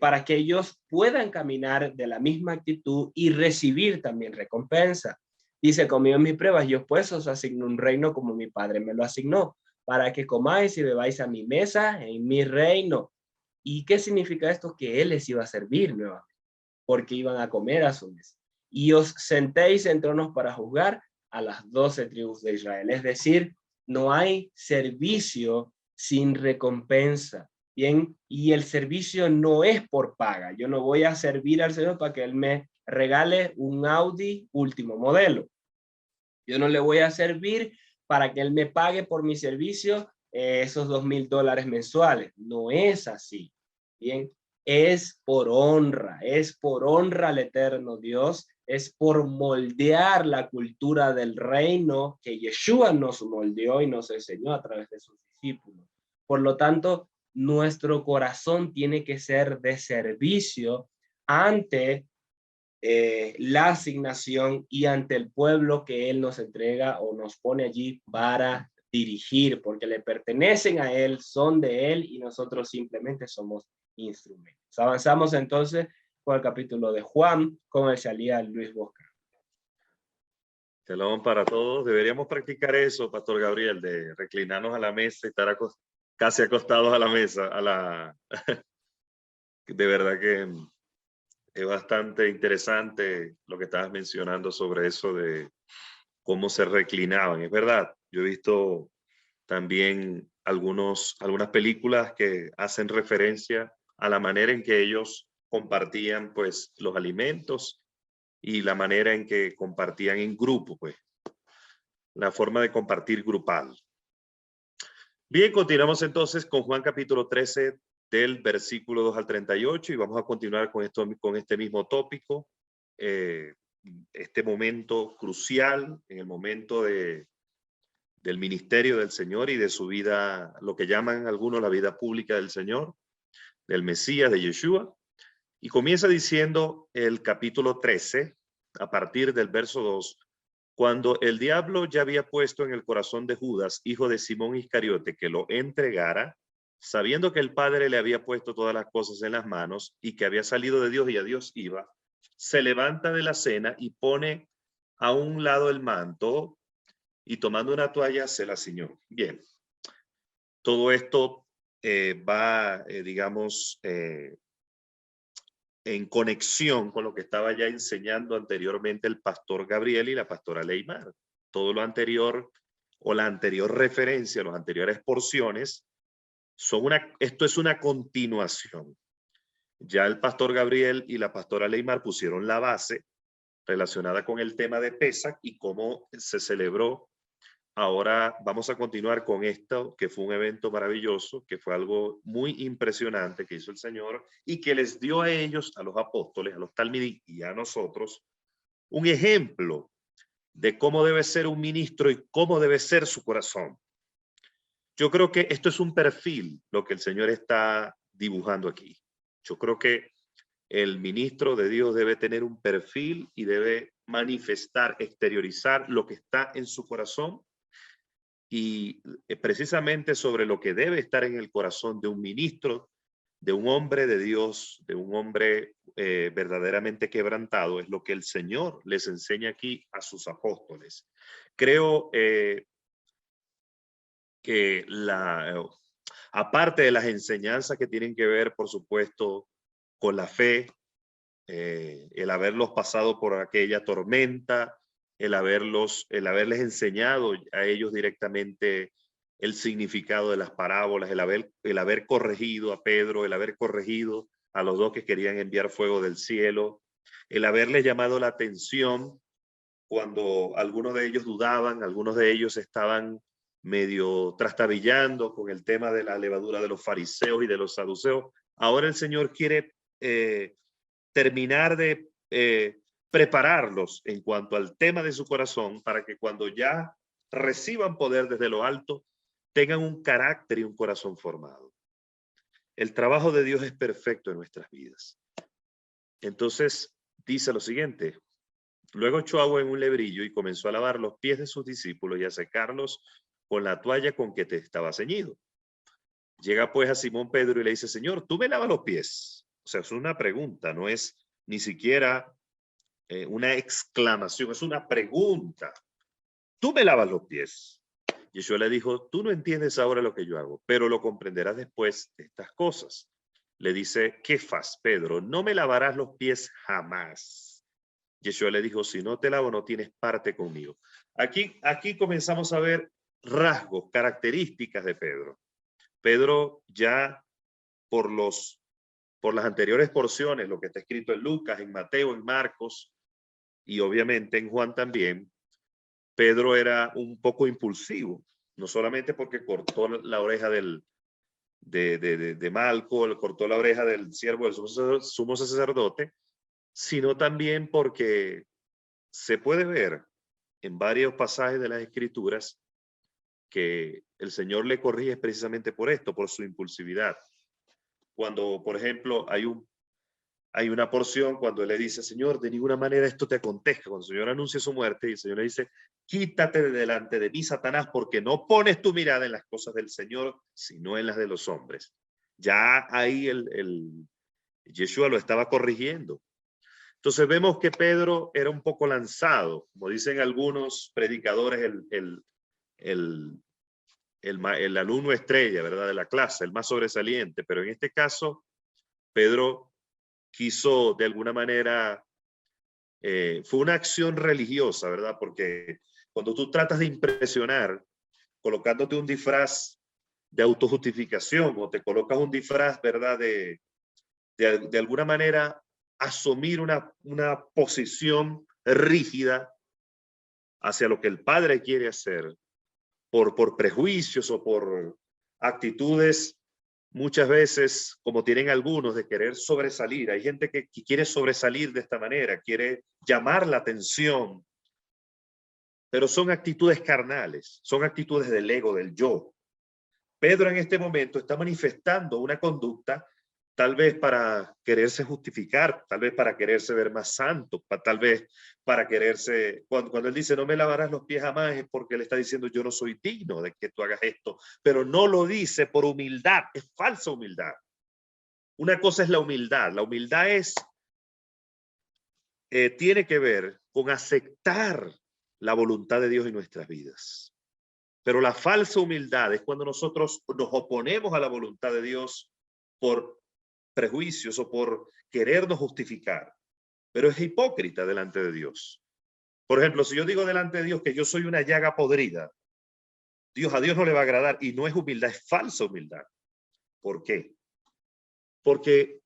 para que ellos puedan caminar de la misma actitud y recibir también recompensa. Dice, conmigo en mis pruebas, yo pues os asigno un reino como mi Padre me lo asignó, para que comáis y bebáis a mi mesa en mi reino. ¿Y qué significa esto? Que Él les iba a servir nuevamente, porque iban a comer a su mesa. Y os sentéis en tronos para juzgar a las 12 tribus de Israel. Es decir, no hay servicio sin recompensa. Bien, y el servicio no es por paga. Yo no voy a servir al Señor para que Él me regale un Audi último modelo. Yo no le voy a servir para que Él me pague por mi servicio esos $2,000 mensuales. No es así. Bien, es por honra al eterno Dios, es por moldear la cultura del reino que Yeshua nos moldeó y nos enseñó a través de sus discípulos. Por lo tanto, nuestro corazón tiene que ser de servicio ante la asignación y ante el pueblo que Él nos entrega o nos pone allí para dirigir, porque le pertenecen a Él, son de Él y nosotros simplemente somos instrumentos. Avanzamos entonces con el capítulo de Juan, con el Shalía Luis Bosca. Shalom para todos. Deberíamos practicar eso, Pastor Gabriel, de reclinarnos a la mesa y estar casi acostados a la mesa. De verdad que es bastante interesante lo que estabas mencionando sobre eso de cómo se reclinaban. Es verdad, yo he visto también algunas películas que hacen referencia a la manera en que ellos compartían pues los alimentos y la manera en que compartían en grupo, pues la forma de compartir grupal. Bien, continuamos entonces con Juan capítulo 13 del versículo 2 al 38 y vamos a continuar con este mismo tópico, este momento crucial en el momento del ministerio del Señor y de su vida, lo que llaman algunos la vida pública del Señor, del Mesías, de Yeshua. Y comienza diciendo el capítulo 13, a partir del verso 2, cuando el diablo ya había puesto en el corazón de Judas, hijo de Simón Iscariote, que lo entregara, sabiendo que el Padre le había puesto todas las cosas en las manos y que había salido de Dios y a Dios iba, se levanta de la cena y pone a un lado el manto y tomando una toalla se la ciñó. Bien, todo esto va, digamos, en conexión con lo que estaba ya enseñando anteriormente el pastor Gabriel y la pastora Leymar. Todo lo anterior o la anterior referencia, las anteriores porciones, esto es una continuación. Ya el pastor Gabriel y la pastora Leymar pusieron la base relacionada con el tema de Pesach y cómo se celebró. Ahora vamos a continuar con esto, que fue un evento maravilloso, que fue algo muy impresionante que hizo el Señor y que les dio a ellos, a los apóstoles, a los talmidim y a nosotros, un ejemplo de cómo debe ser un ministro y cómo debe ser su corazón. Yo creo que esto es un perfil, lo que el Señor está dibujando aquí. Yo creo que el ministro de Dios debe tener un perfil y debe manifestar, exteriorizar lo que está en su corazón. Y precisamente sobre lo que debe estar en el corazón de un ministro, de un hombre de Dios, de un hombre verdaderamente quebrantado, es lo que el Señor les enseña aquí a sus apóstoles. Creo que aparte de las enseñanzas que tienen que ver, por supuesto, con la fe, el haberlos pasado por aquella tormenta, el haberles enseñado a ellos directamente el significado de las parábolas, el haber corregido a Pedro, el haber corregido a los dos que querían enviar fuego del cielo, el haberles llamado la atención cuando algunos de ellos dudaban, algunos de ellos estaban medio trastabillando con el tema de la levadura de los fariseos y de los saduceos. Ahora el Señor quiere terminar de prepararlos en cuanto al tema de su corazón para que cuando ya reciban poder desde lo alto, tengan un carácter y un corazón formado. El trabajo de Dios es perfecto en nuestras vidas. Entonces dice lo siguiente: luego echó agua en un lebrillo y comenzó a lavar los pies de sus discípulos y a secarlos con la toalla con que te estaba ceñido. Llega pues a Simón Pedro y le dice: Señor, ¿tú me lavas los pies? O sea, es una pregunta, no es ni siquiera una exclamación, es una pregunta. ¿Tú me lavas los pies? Yeshua le dijo: tú no entiendes ahora lo que yo hago, pero lo comprenderás después de estas cosas. Le dice: Kefas, Pedro, no me lavarás los pies jamás. Yeshua le dijo: si no te lavo, no tienes parte conmigo. Aquí comenzamos a ver rasgos, características de Pedro. Pedro ya por las anteriores porciones, lo que está escrito en Lucas, en Mateo, en Marcos y obviamente en Juan también, Pedro era un poco impulsivo, No solamente porque cortó la oreja de Malco, cortó la oreja del siervo del sumo sacerdote, sino también porque se puede ver en varios pasajes de las Escrituras que el Señor le corrige precisamente por esto, por su impulsividad. Cuando, por ejemplo, hay una porción cuando él le dice, Señor, de ninguna manera esto te acontezca. Cuando el Señor anuncia su muerte, y el Señor le dice, quítate de delante de mí, Satanás, porque no pones tu mirada en las cosas del Señor, sino en las de los hombres. Ya ahí Yeshua lo estaba corrigiendo. Entonces vemos que Pedro era un poco lanzado, como dicen algunos predicadores, el alumno estrella, ¿verdad?, de la clase, el más sobresaliente, pero en este caso, Pedro quiso de alguna manera, fue una acción religiosa, ¿verdad? Porque cuando tú tratas de impresionar, colocándote un disfraz de autojustificación o te colocas un disfraz, ¿verdad?, de alguna manera asumir una posición rígida hacia lo que el Padre quiere hacer, por prejuicios o por actitudes muchas veces, como tienen algunos, de querer sobresalir. Hay gente que quiere sobresalir de esta manera, quiere llamar la atención, pero son actitudes carnales, son actitudes del ego, del yo. Pedro en este momento está manifestando una conducta tal vez para quererse justificar, tal vez para quererse ver más santo, tal vez para quererse, cuando él dice no me lavarás los pies jamás, es porque él está diciendo yo no soy digno de que tú hagas esto, pero no lo dice por humildad, es falsa humildad. Una cosa es la humildad tiene que ver con aceptar la voluntad de Dios en nuestras vidas. Pero la falsa humildad es cuando nosotros nos oponemos a la voluntad de Dios por prejuicios o por querernos justificar, pero es hipócrita delante de Dios. Por ejemplo, si yo digo delante de Dios que yo soy una llaga podrida, a Dios no le va a agradar, y no es humildad, es falsa humildad. ¿Por qué? Porque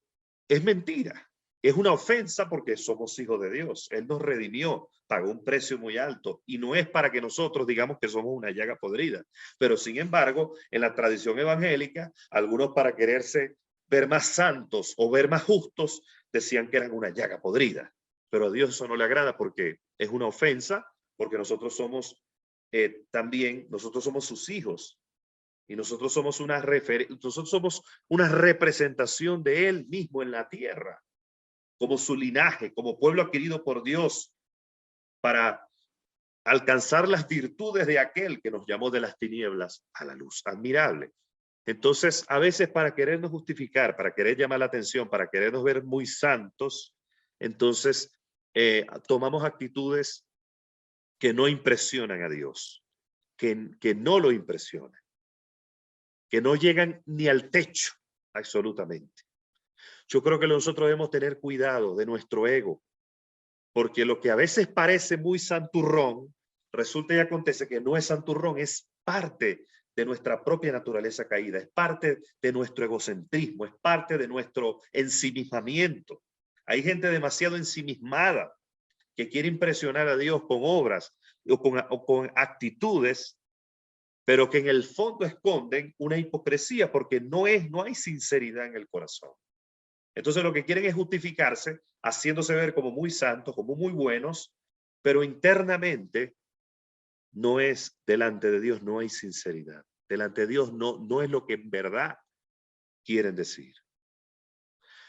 es mentira, es una ofensa porque somos hijos de Dios. Él nos redimió, pagó un precio muy alto y no es para que nosotros digamos que somos una llaga podrida. Pero sin embargo, en la tradición evangélica, algunos para quererse ver más santos o ver más justos decían que eran una llaga podrida. Pero a Dios eso no le agrada porque es una ofensa, porque nosotros somos nosotros somos sus hijos. Y nosotros somos una representación de Él mismo en la tierra, como su linaje, como pueblo adquirido por Dios, para alcanzar las virtudes de aquel que nos llamó de las tinieblas a la luz. Admirable. Entonces, a veces para querernos justificar, para querer llamar la atención, para querernos ver muy santos, entonces tomamos actitudes que no impresionan a Dios, que no lo impresionan, que no llegan ni al techo, absolutamente. Yo creo que nosotros debemos tener cuidado de nuestro ego, porque lo que a veces parece muy santurrón, resulta y acontece que no es santurrón, es parte de nuestra propia naturaleza caída, es parte de nuestro egocentrismo, es parte de nuestro ensimismamiento. Hay gente demasiado ensimismada que quiere impresionar a Dios con obras o con actitudes, pero que en el fondo esconden una hipocresía porque no hay sinceridad en el corazón. Entonces lo que quieren es justificarse, haciéndose ver como muy santos, como muy buenos, pero internamente no es delante de Dios, no hay sinceridad. Delante de Dios no es lo que en verdad quieren decir.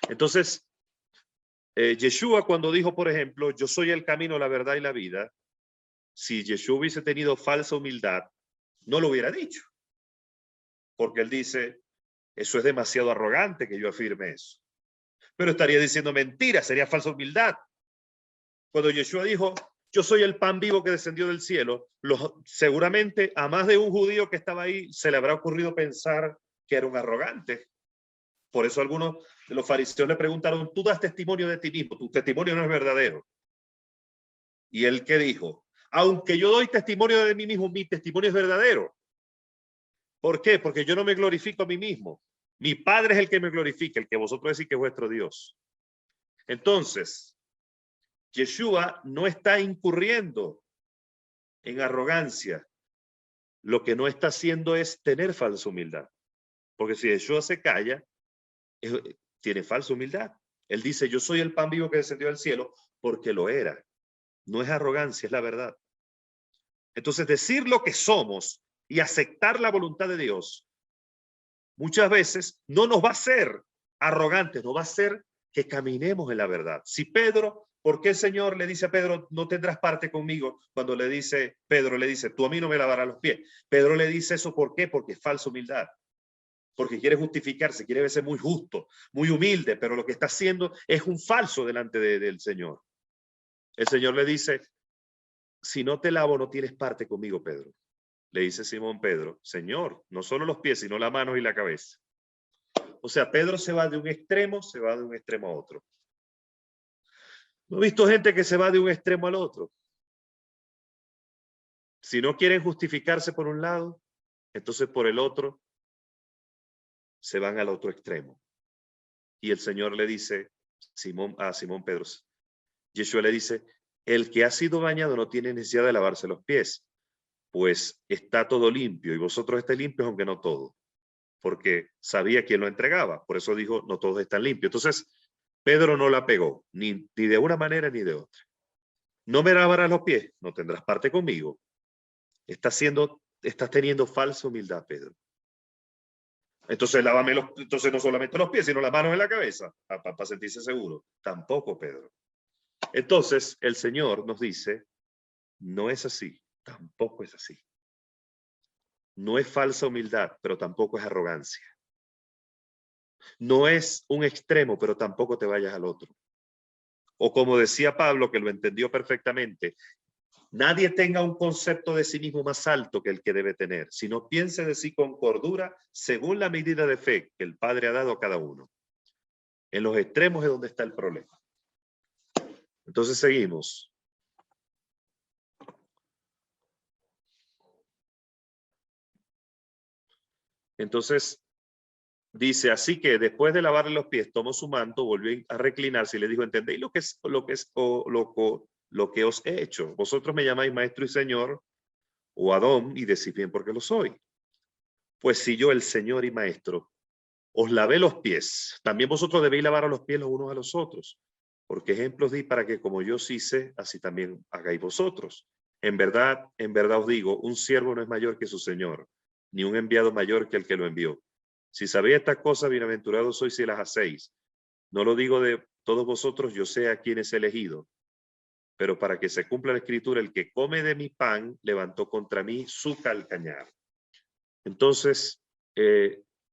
Entonces, Yeshua cuando dijo, por ejemplo, yo soy el camino, la verdad y la vida, si Yeshua hubiese tenido falsa humildad, no lo hubiera dicho. Porque él dice, eso es demasiado arrogante que yo afirme eso. Pero estaría diciendo mentira, sería falsa humildad. Cuando Yeshua dijo, yo soy el pan vivo que descendió del cielo, seguramente a más de un judío que estaba ahí se le habrá ocurrido pensar que era un arrogante. Por eso algunos de los fariseos le preguntaron, tú das testimonio de ti mismo, tu testimonio no es verdadero. Y él, ¿qué dijo? Aunque yo doy testimonio de mí mismo, mi testimonio es verdadero. ¿Por qué? Porque yo no me glorifico a mí mismo. Mi Padre es el que me glorifica, el que vosotros decís que es vuestro Dios. Entonces, Yeshua no está incurriendo en arrogancia. lo que no está haciendo es tener falsa humildad. Porque si Yeshua se calla, tiene falsa humildad. Él dice, yo soy el pan vivo que descendió del cielo, porque lo era. No es arrogancia, es la verdad. Entonces, decir lo que somos y aceptar la voluntad de Dios, muchas veces no nos va a hacer arrogantes, nos va a hacer que caminemos en la verdad. Si Pedro, ¿por qué el Señor le dice a Pedro, no tendrás parte conmigo? Cuando le dice, Pedro le dice, tú a mí no me lavarás los pies. Pedro le dice eso, ¿por qué? Porque es falsa humildad. Porque quiere justificarse, quiere verse muy justo, muy humilde, pero lo que está haciendo es un falso delante del Señor. El Señor le dice, si no te lavo, no tienes parte conmigo, Pedro. Le dice Simón Pedro, Señor, no solo los pies, sino las manos y la cabeza. O sea, Pedro se va de un extremo a otro. No he visto gente que se va de un extremo al otro. Si no quieren justificarse por un lado, entonces por el otro se van al otro extremo. Y el Señor le dice a Simón Pedro, Yeshua le dice, el que ha sido bañado no tiene necesidad de lavarse los pies, pues está todo limpio y vosotros estáis limpios aunque no todos, porque sabía quién lo entregaba, por eso dijo, no todos están limpios. Entonces, Pedro no la pegó, ni de una manera ni de otra. No me lavarás los pies, no tendrás parte conmigo. Estás teniendo falsa humildad, Pedro. Entonces, entonces no solamente los pies, sino las manos en la cabeza, para sentirse seguro. Tampoco, Pedro. Entonces, el Señor nos dice, no es así, tampoco es así. No es falsa humildad, pero tampoco es arrogancia. No es un extremo, pero tampoco te vayas al otro. O como decía Pablo, que lo entendió perfectamente, nadie tenga un concepto de sí mismo más alto que el que debe tener, sino piense de sí con cordura según la medida de fe que el Padre ha dado a cada uno. En los extremos es donde está el problema. Entonces seguimos. Entonces dice, así que después de lavarle los pies, tomó su manto, volvió a reclinarse y le dijo, ¿entendéis lo que os he hecho? Vosotros me llamáis maestro y señor, o Adón, y decís bien porque lo soy. Pues si yo, el Señor y maestro, os lavé los pies, también vosotros debéis lavar a los pies los unos a los otros, porque ejemplos di para que como yo os hice, así también hagáis vosotros. En verdad os digo, un siervo no es mayor que su Señor, ni un enviado mayor que el que lo envió. Si sabéis estas cosas, bienaventurados sois si las hacéis. No lo digo de todos vosotros, yo sé a quién es elegido, pero para que se cumpla la escritura, el que come de mi pan levantó contra mí su calcañar. Entonces,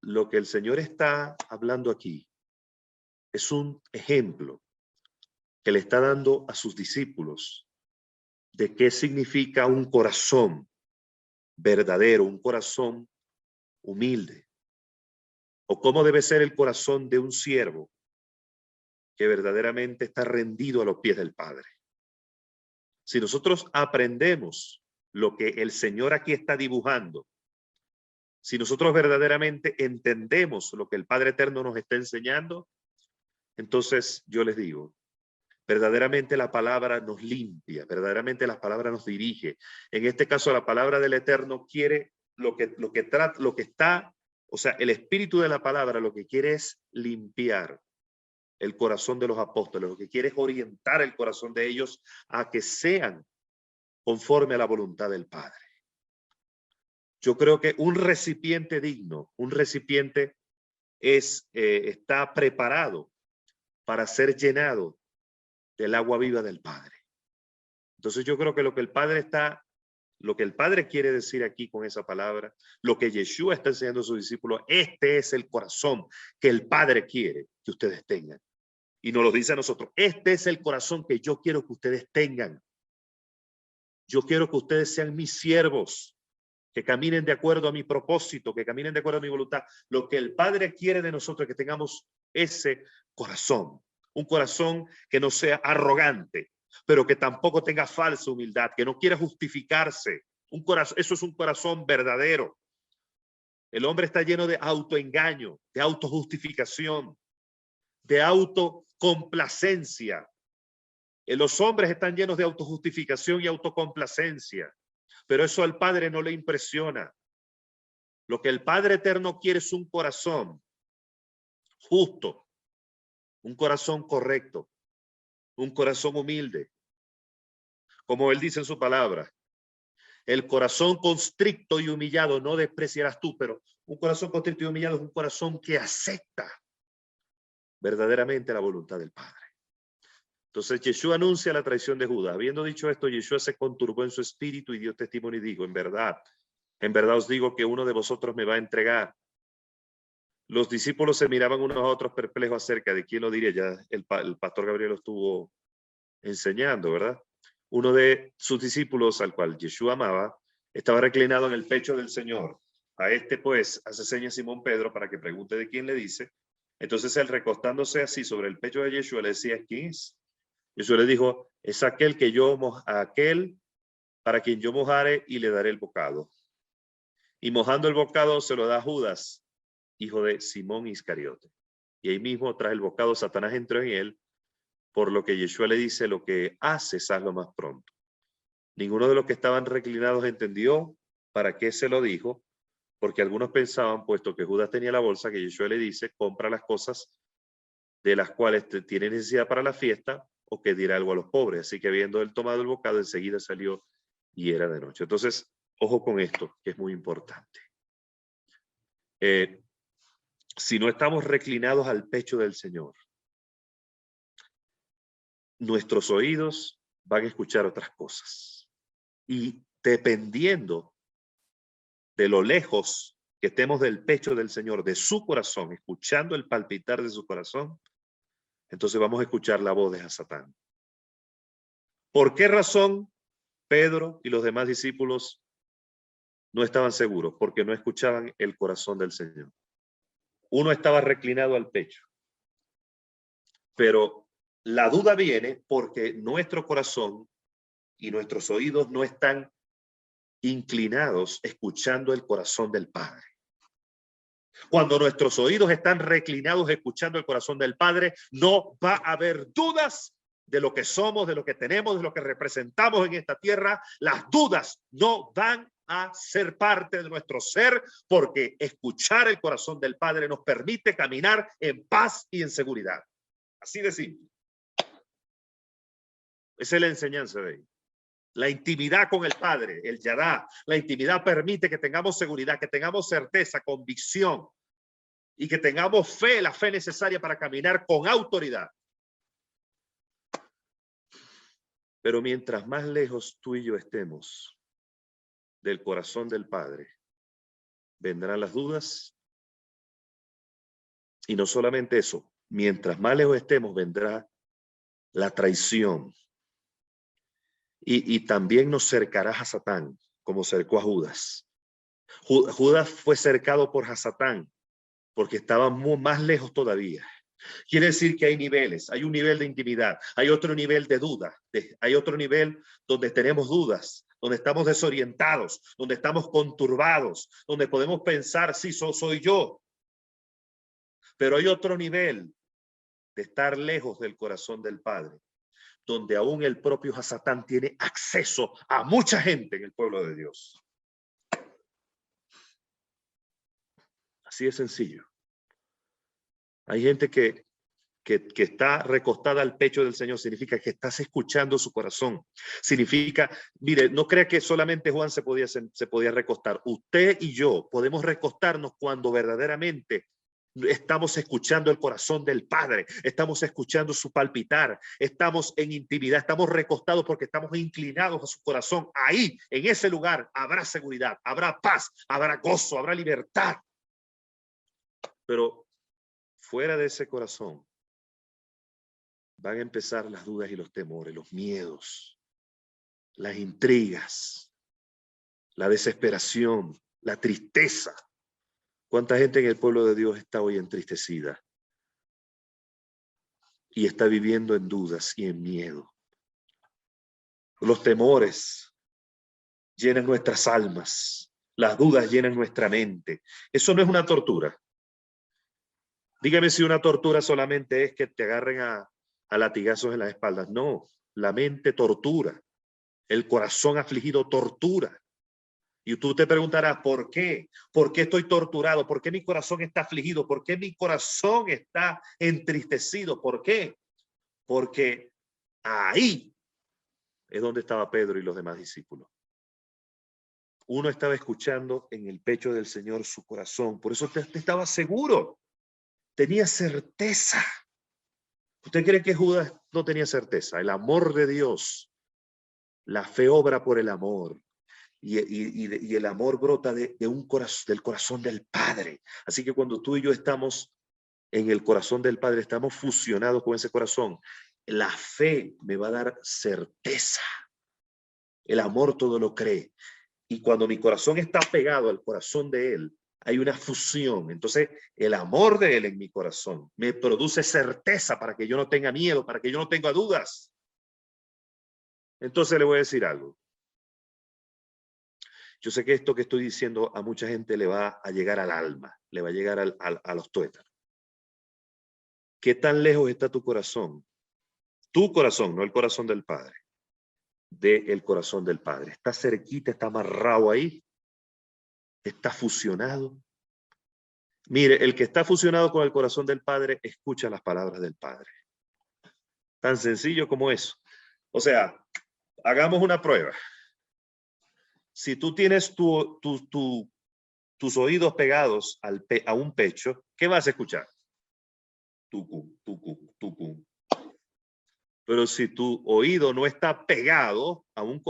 lo que el Señor está hablando aquí es un ejemplo que le está dando a sus discípulos de qué significa un corazón verdadero, un corazón humilde, o cómo debe ser el corazón de un siervo que verdaderamente está rendido a los pies del Padre. Si nosotros aprendemos lo que el Señor aquí está dibujando, si nosotros verdaderamente entendemos lo que el Padre Eterno nos está enseñando, entonces yo les digo, verdaderamente la palabra nos limpia, verdaderamente la palabra nos dirige. En este caso, la palabra del Eterno quiere o sea, el espíritu de la palabra lo que quiere es limpiar el corazón de los apóstoles, lo que quiere es orientar el corazón de ellos a que sean conforme a la voluntad del Padre. Yo creo que un recipiente digno, un recipiente está preparado para ser llenado del agua viva del Padre. Entonces yo creo que lo que el Padre quiere decir aquí con esa palabra, lo que Yeshua está enseñando a sus discípulos, este es el corazón que el Padre quiere que ustedes tengan. Y nos lo dice a nosotros, este es el corazón que yo quiero que ustedes tengan. Yo quiero que ustedes sean mis siervos, que caminen de acuerdo a mi propósito, que caminen de acuerdo a mi voluntad. Lo que el Padre quiere de nosotros es que tengamos ese corazón, un corazón que no sea arrogante, pero que tampoco tenga falsa humildad, que no quiera justificarse. Eso es un corazón verdadero. El hombre está lleno de autoengaño, de autojustificación, de autocomplacencia. Los hombres están llenos de autojustificación y autocomplacencia. Pero eso al Padre no le impresiona. Lo que el Padre Eterno quiere es un corazón justo, un corazón correcto, un corazón humilde. Como Él dice en su palabra, el corazón constricto y humillado no despreciarás tú, pero un corazón constricto y humillado es un corazón que acepta verdaderamente la voluntad del Padre. Entonces Yeshua anuncia la traición de Judas. Habiendo dicho esto, Yeshua se conturbó en su espíritu y dio testimonio y dijo, en verdad os digo que uno de vosotros me va a entregar. Los discípulos se miraban unos a otros perplejos acerca de quién lo diría. Ya el pastor Gabriel lo estuvo enseñando, ¿verdad? Uno de sus discípulos, al cual Yeshua amaba, estaba reclinado en el pecho del Señor. A este, pues, hace señas Simón Pedro para que pregunte de quién le dice. Entonces él, recostándose así sobre el pecho de Yeshua, le decía, ¿quién es? Yeshua le dijo, es aquel para quien yo mojare y le daré el bocado. Y mojando el bocado se lo da a Judas, hijo de Simón Iscariote. Y ahí mismo, tras el bocado, Satanás entró en él, por lo que Yeshua le dice, lo que haces, hazlo más pronto. Ninguno de los que estaban reclinados entendió para qué se lo dijo, porque algunos pensaban, puesto que Judas tenía la bolsa, que Yeshua le dice, compra las cosas de las cuales tiene necesidad para la fiesta, o que dirá algo a los pobres. Así que habiendo él tomado el bocado, enseguida salió y era de noche. Entonces, ojo con esto, que es muy importante. Si no estamos reclinados al pecho del Señor, nuestros oídos van a escuchar otras cosas. Y dependiendo de lo lejos que estemos del pecho del Señor, de su corazón, escuchando el palpitar de su corazón, entonces vamos a escuchar la voz de Satán. ¿Por qué razón Pedro y los demás discípulos no estaban seguros? Porque no escuchaban el corazón del Señor. Uno estaba reclinado al pecho. Pero la duda viene porque nuestro corazón y nuestros oídos no están inclinados escuchando el corazón del Padre. Cuando nuestros oídos están reclinados escuchando el corazón del Padre, no va a haber dudas de lo que somos, de lo que tenemos, de lo que representamos en esta tierra. Las dudas no van a ser parte de nuestro ser, porque escuchar el corazón del Padre nos permite caminar en paz y en seguridad. Así de simple. Esa es la enseñanza de ahí. La intimidad con el Padre, el Yadá, la intimidad permite que tengamos seguridad, que tengamos certeza, convicción y que tengamos fe, la fe necesaria para caminar con autoridad. Pero mientras más lejos tú y yo estemos del corazón del Padre, vendrán las dudas. Y no solamente eso, mientras más lejos estemos, vendrá la traición. Y también nos cercará a Satán, como cercó a Judas. Judas fue cercado por Satán, porque estaba más lejos todavía. Quiere decir que hay niveles, hay un nivel de intimidad, hay otro nivel de duda, hay otro nivel donde tenemos dudas, donde estamos desorientados, donde estamos conturbados, donde podemos pensar, sí, soy yo. Pero hay otro nivel de estar lejos del corazón del Padre, donde aún el propio Satán tiene acceso a mucha gente en el pueblo de Dios. Así de sencillo. Hay gente que está recostada al pecho del Señor. Significa que estás escuchando su corazón. Significa, mire, no crea que solamente Juan se podía recostar. Usted y yo podemos recostarnos cuando verdaderamente estamos escuchando el corazón del Padre, estamos escuchando su palpitar, estamos en intimidad, estamos recostados porque estamos inclinados a su corazón. Ahí, en ese lugar, habrá seguridad, habrá paz, habrá gozo, habrá libertad. Pero fuera de ese corazón van a empezar las dudas y los temores, los miedos, las intrigas, la desesperación, la tristeza. ¿Cuánta gente en el pueblo de Dios está hoy entristecida y está viviendo en dudas y en miedo? Los temores llenan nuestras almas, las dudas llenan nuestra mente. Eso no es una tortura. Dígame si una tortura solamente es que te agarren a latigazos en las espaldas. No, la mente tortura, el corazón afligido tortura. Y tú te preguntarás, ¿por qué? ¿Por qué estoy torturado? ¿Por qué mi corazón está afligido? ¿Por qué mi corazón está entristecido? ¿Por qué? Porque ahí es donde estaba Pedro y los demás discípulos. Uno estaba escuchando en el pecho del Señor su corazón. Por eso te estaba seguro. Tenía certeza. ¿Usted cree que Judas no tenía certeza? El amor de Dios. La fe obra por el amor. Y el amor brota de un corazón, del corazón del Padre. Así que cuando tú y yo estamos en el corazón del Padre, estamos fusionados con ese corazón, la fe me va a dar certeza. El amor todo lo cree. Y cuando mi corazón está pegado al corazón de Él, hay una fusión. Entonces, el amor de Él en mi corazón me produce certeza para que yo no tenga miedo, para que yo no tenga dudas. Entonces le voy a decir algo. Yo sé que esto que estoy diciendo a mucha gente le va a llegar al alma, le va a llegar a los tuétanos. ¿Qué tan lejos está tu corazón? Tu corazón, no el corazón del Padre. Del corazón del Padre. ¿Está cerquita, está amarrado ahí? ¿Está fusionado? Mire, el que está fusionado con el corazón del Padre, escucha las palabras del Padre. Tan sencillo como eso. O sea, hagamos una prueba. Si tú tienes tus oídos pegados a un pecho, ¿qué vas a escuchar? Tucum, tucum, tucum. Pero si tu oído no está pegado a un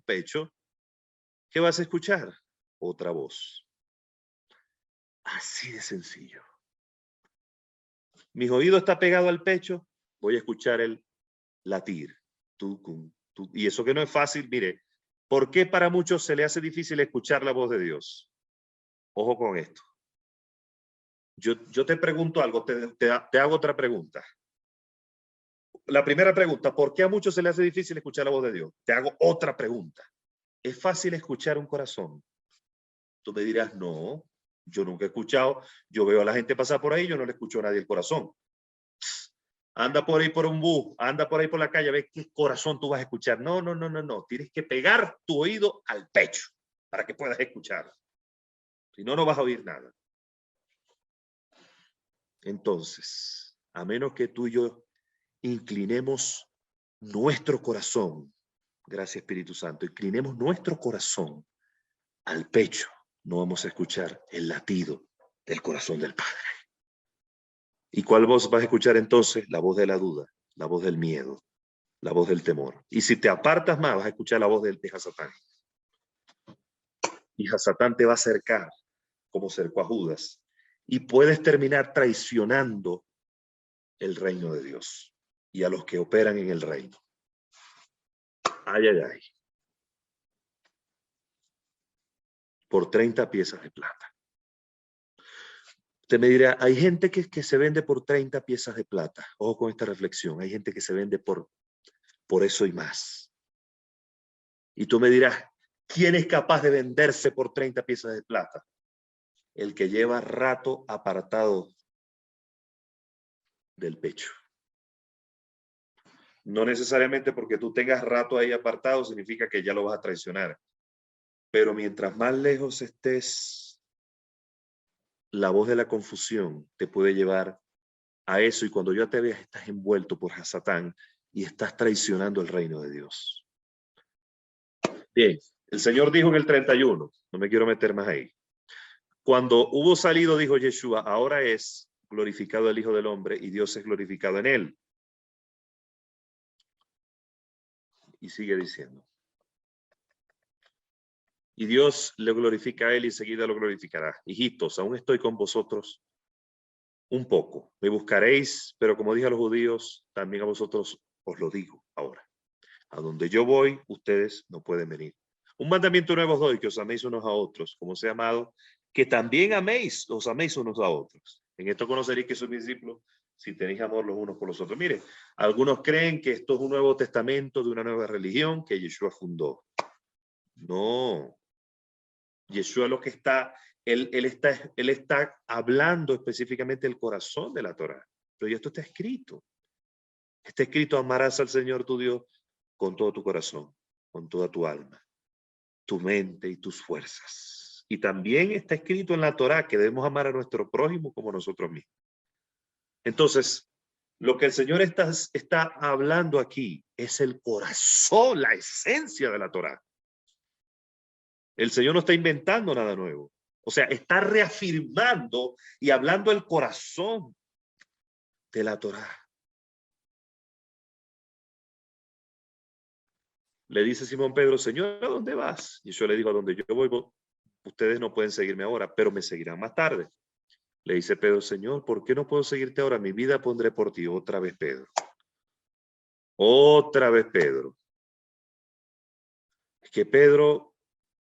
pecho, ¿qué vas a escuchar? Otra voz. Así de sencillo. Mis oídos están pegados al pecho, voy a escuchar el latir. Tucum, tucum. Y eso que no es fácil, mire, ¿por qué para muchos se le hace difícil escuchar la voz de Dios? Ojo con esto. Yo te pregunto algo, te hago otra pregunta. La primera pregunta, ¿por qué a muchos se le hace difícil escuchar la voz de Dios? Te hago otra pregunta. ¿Es fácil escuchar un corazón? Tú me dirás, no, yo nunca he escuchado, yo veo a la gente pasar por ahí, yo no le escucho a nadie el corazón. Anda por ahí por un bus, anda por ahí por la calle, ve qué corazón tú vas a escuchar. No, no, no, no, no. Tienes que pegar tu oído al pecho para que puedas escuchar. Si no, no vas a oír nada. Entonces, a menos que tú y yo inclinemos nuestro corazón, gracias Espíritu Santo, inclinemos nuestro corazón al pecho, no vamos a escuchar el latido del corazón del Padre. ¿Y cuál voz vas a escuchar entonces? La voz de la duda, la voz del miedo, la voz del temor. Y si te apartas más, vas a escuchar la voz de Hasatán. Y Hasatán te va a acercar, como cercó a Judas, y puedes terminar traicionando el reino de Dios y a los que operan en el reino. Ay, ay, ay. Por 30 piezas de plata. Usted me dirá, hay gente que se vende por 30 piezas de plata. Ojo con esta reflexión. Hay gente que se vende por eso y más. Y tú me dirás, ¿quién es capaz de venderse por 30 piezas de plata? El que lleva rato apartado del pecho. No necesariamente porque tú tengas rato ahí apartado significa que ya lo vas a traicionar. Pero mientras más lejos estés, la voz de la confusión te puede llevar a eso, y cuando ya te veas estás envuelto por Hasatán y estás traicionando el reino de Dios. Bien, el Señor dijo en el 31, no me quiero meter más ahí. Cuando hubo salido, dijo Yeshua, ahora es glorificado el Hijo del Hombre y Dios es glorificado en él. Y sigue diciendo. Y Dios le glorifica a él y enseguida lo glorificará. Hijitos, aún estoy con vosotros un poco. Me buscaréis, pero como dije a los judíos, también a vosotros os lo digo ahora. A donde yo voy, ustedes no pueden venir. Un mandamiento nuevo os doy, que os améis unos a otros, como os he amado, que también os améis unos a otros. En esto conoceréis que sois mis discípulos, si tenéis amor los unos por los otros. Mire, algunos creen que esto es un nuevo testamento de una nueva religión que Yeshua fundó. No. Yeshua lo que está, él está hablando específicamente del corazón de la Torá. Pero ya esto está escrito. Está escrito, amarás al Señor tu Dios con todo tu corazón, con toda tu alma, tu mente y tus fuerzas. Y también está escrito en la Torá que debemos amar a nuestro prójimo como nosotros mismos. Entonces, lo que el Señor está hablando aquí es el corazón, la esencia de la Torá. El Señor no está inventando nada nuevo. O sea, está reafirmando y hablando el corazón de la Torá. Le dice Simón Pedro, Señor, ¿a dónde vas? Y yo le digo, a donde yo voy, ustedes no pueden seguirme ahora, pero me seguirán más tarde. Le dice Pedro, Señor, ¿por qué no puedo seguirte ahora? Mi vida pondré por ti. Otra vez Pedro. Otra vez Pedro. Es que Pedro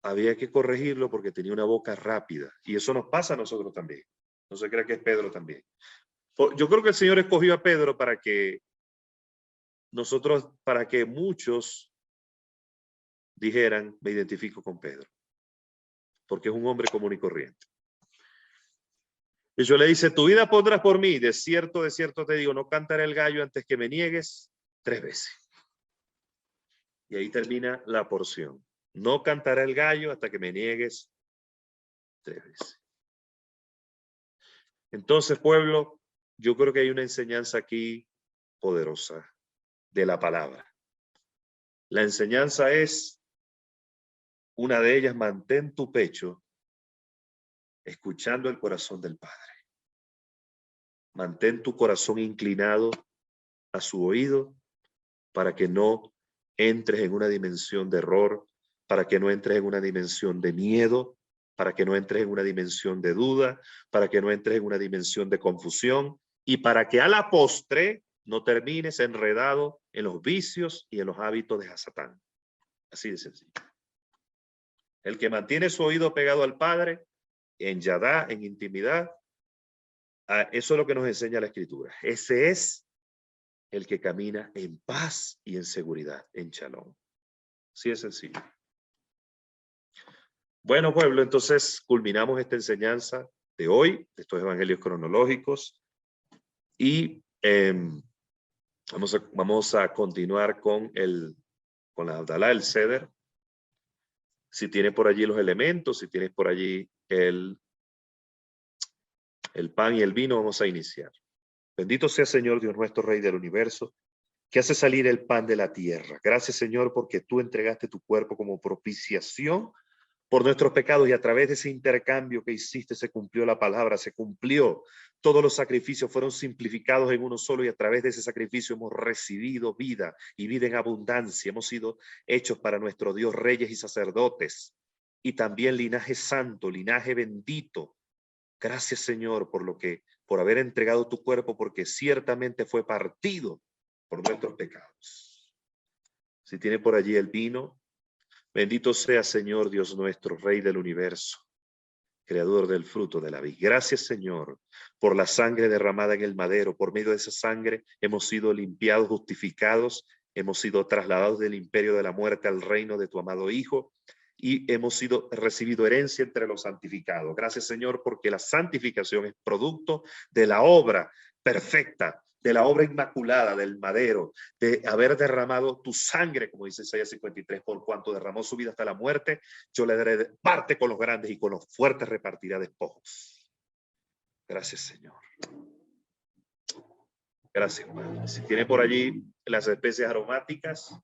había que corregirlo porque tenía una boca rápida. Y eso nos pasa a nosotros también. No se crea que es Pedro también. Yo creo que el Señor escogió a Pedro para que muchos dijeran, me identifico con Pedro. Porque es un hombre común y corriente. Y yo le dice, tu vida pondrás por mí. De cierto te digo, no cantaré el gallo antes que me niegues 3 veces. Y ahí termina la porción. No cantará el gallo hasta que me niegues 3 veces. Entonces, pueblo, yo creo que hay una enseñanza aquí poderosa de la palabra. La enseñanza es, una de ellas, mantén tu pecho escuchando el corazón del Padre. Mantén tu corazón inclinado a su oído para que no entres en una dimensión de error, para que no entres en una dimensión de miedo, para que no entres en una dimensión de duda, para que no entres en una dimensión de confusión y para que a la postre no termines enredado en los vicios y en los hábitos de Satán. Así de sencillo. El que mantiene su oído pegado al Padre, en yadá, en intimidad, eso es lo que nos enseña la Escritura. Ese es el que camina en paz y en seguridad, en shalom. Así de sencillo. Bueno, pueblo, entonces culminamos esta enseñanza de hoy, de estos evangelios cronológicos, y vamos a continuar con la Abdalá, el Seder. Si tienes por allí los elementos, si tienes por allí el pan y el vino, vamos a iniciar. Bendito sea, Señor Dios nuestro, Rey del universo, que hace salir el pan de la tierra. Gracias, Señor, porque tú entregaste tu cuerpo como propiciación por nuestros pecados, y a través de ese intercambio que hiciste se cumplió la palabra, se cumplió. Todos los sacrificios fueron simplificados en uno solo, y a través de ese sacrificio hemos recibido vida y vida en abundancia. Hemos sido hechos para nuestro Dios reyes y sacerdotes, y también linaje santo, linaje bendito. Gracias, Señor, por haber entregado tu cuerpo, porque ciertamente fue partido por nuestros pecados. Si tiene por allí el vino, bendito sea, Señor Dios nuestro, Rey del universo, creador del fruto de la vid. Gracias, Señor, por la sangre derramada en el madero. Por medio de esa sangre hemos sido limpiados, justificados, hemos sido trasladados del imperio de la muerte al reino de tu amado Hijo, y hemos recibido herencia entre los santificados. Gracias, Señor, porque la santificación es producto de la obra perfecta, de la obra inmaculada del madero, de haber derramado tu sangre, como dice Isaías 53, por cuanto derramó su vida hasta la muerte, yo le daré parte con los grandes y con los fuertes repartirá despojos. Gracias, Señor. Gracias, Padre. Si tiene por allí las especies aromáticas,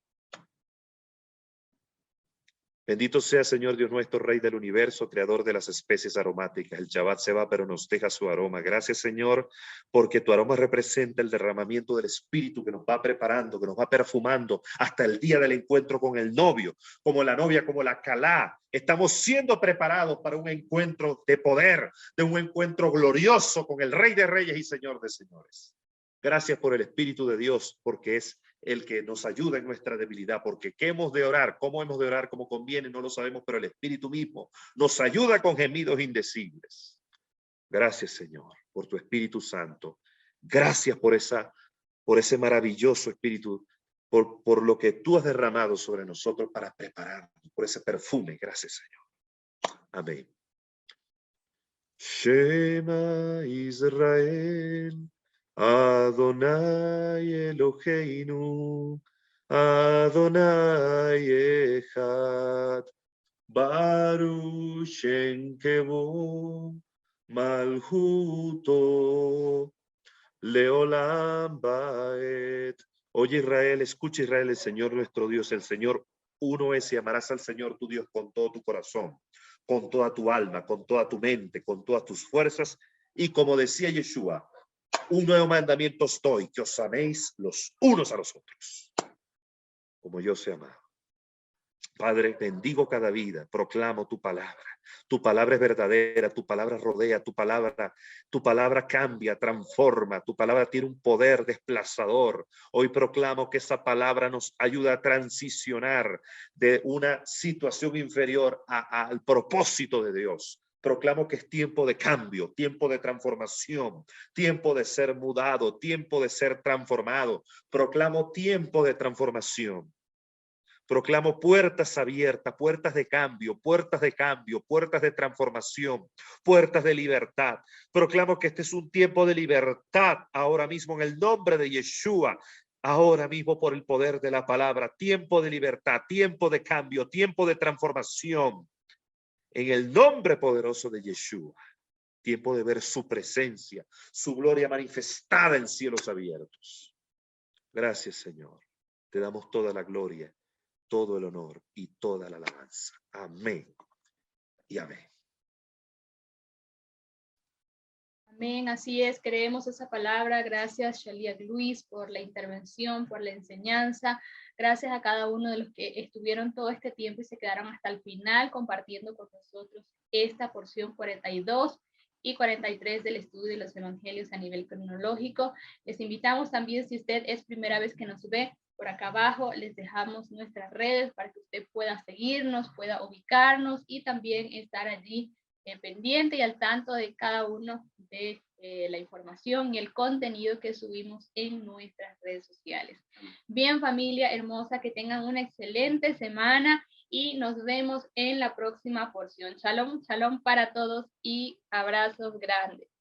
bendito sea, Señor Dios nuestro, Rey del universo, creador de las especies aromáticas. El Shabbat se va, pero nos deja su aroma. Gracias, Señor, porque tu aroma representa el derramamiento del Espíritu que nos va preparando, que nos va perfumando hasta el día del encuentro con el novio, como la novia, como la calá. Estamos siendo preparados para un encuentro de poder, de un encuentro glorioso con el Rey de Reyes y Señor de Señores. Gracias por el Espíritu de Dios, porque es el que nos ayuda en nuestra debilidad, porque qué hemos de orar, cómo hemos de orar, como conviene, no lo sabemos, pero el Espíritu mismo nos ayuda con gemidos indecibles. Gracias, Señor, por tu Espíritu Santo. Gracias por ese maravilloso Espíritu, por lo que tú has derramado sobre nosotros para prepararnos, por ese perfume. Gracias, Señor. Amén. Shema Israel, Adonai Eloheinu, Adonai Echad, Baruch Shem Kevod Malhuto Leolam Baed. Oye Israel, escucha Israel, el Señor nuestro Dios, el Señor uno es, y amarás al Señor tu Dios con todo tu corazón, con toda tu alma, con toda tu mente, con todas tus fuerzas. Y como decía Yeshua, un nuevo mandamiento os doy, que os améis los unos a los otros, como yo os he amado. Padre, bendigo cada vida, proclamo tu palabra. Tu palabra es verdadera, tu palabra rodea, tu palabra cambia, transforma, tu palabra tiene un poder desplazador. Hoy proclamo que esa palabra nos ayuda a transicionar de una situación inferior al propósito de Dios. Proclamo que es tiempo de cambio, tiempo de transformación, tiempo de ser mudado, tiempo de ser transformado. Proclamo tiempo de transformación. Proclamo puertas abiertas, puertas de cambio, puertas de transformación, puertas de libertad. Proclamo que este es un tiempo de libertad ahora mismo en el nombre de Yeshua. Ahora mismo por el poder de la palabra, tiempo de libertad, tiempo de cambio, tiempo de transformación. En el nombre poderoso de Yeshua. Tiempo de ver su presencia, su gloria manifestada en cielos abiertos. Gracias, Señor. Te damos toda la gloria, todo el honor y toda la alabanza. Amén y amén. Amén, así es, creemos esa palabra. Gracias, Shaliach Luis, por la intervención, por la enseñanza. Gracias a cada uno de los que estuvieron todo este tiempo y se quedaron hasta el final compartiendo con nosotros esta porción 42 y 43 del estudio de los evangelios a nivel cronológico. Les invitamos también, si usted es primera vez que nos ve, por acá abajo les dejamos nuestras redes para que usted pueda seguirnos, pueda ubicarnos y también estar allí pendiente y al tanto de cada uno de la información y el contenido que subimos en nuestras redes sociales. Bien, familia hermosa, que tengan una excelente semana y nos vemos en la próxima porción. Shalom, shalom para todos y abrazos grandes.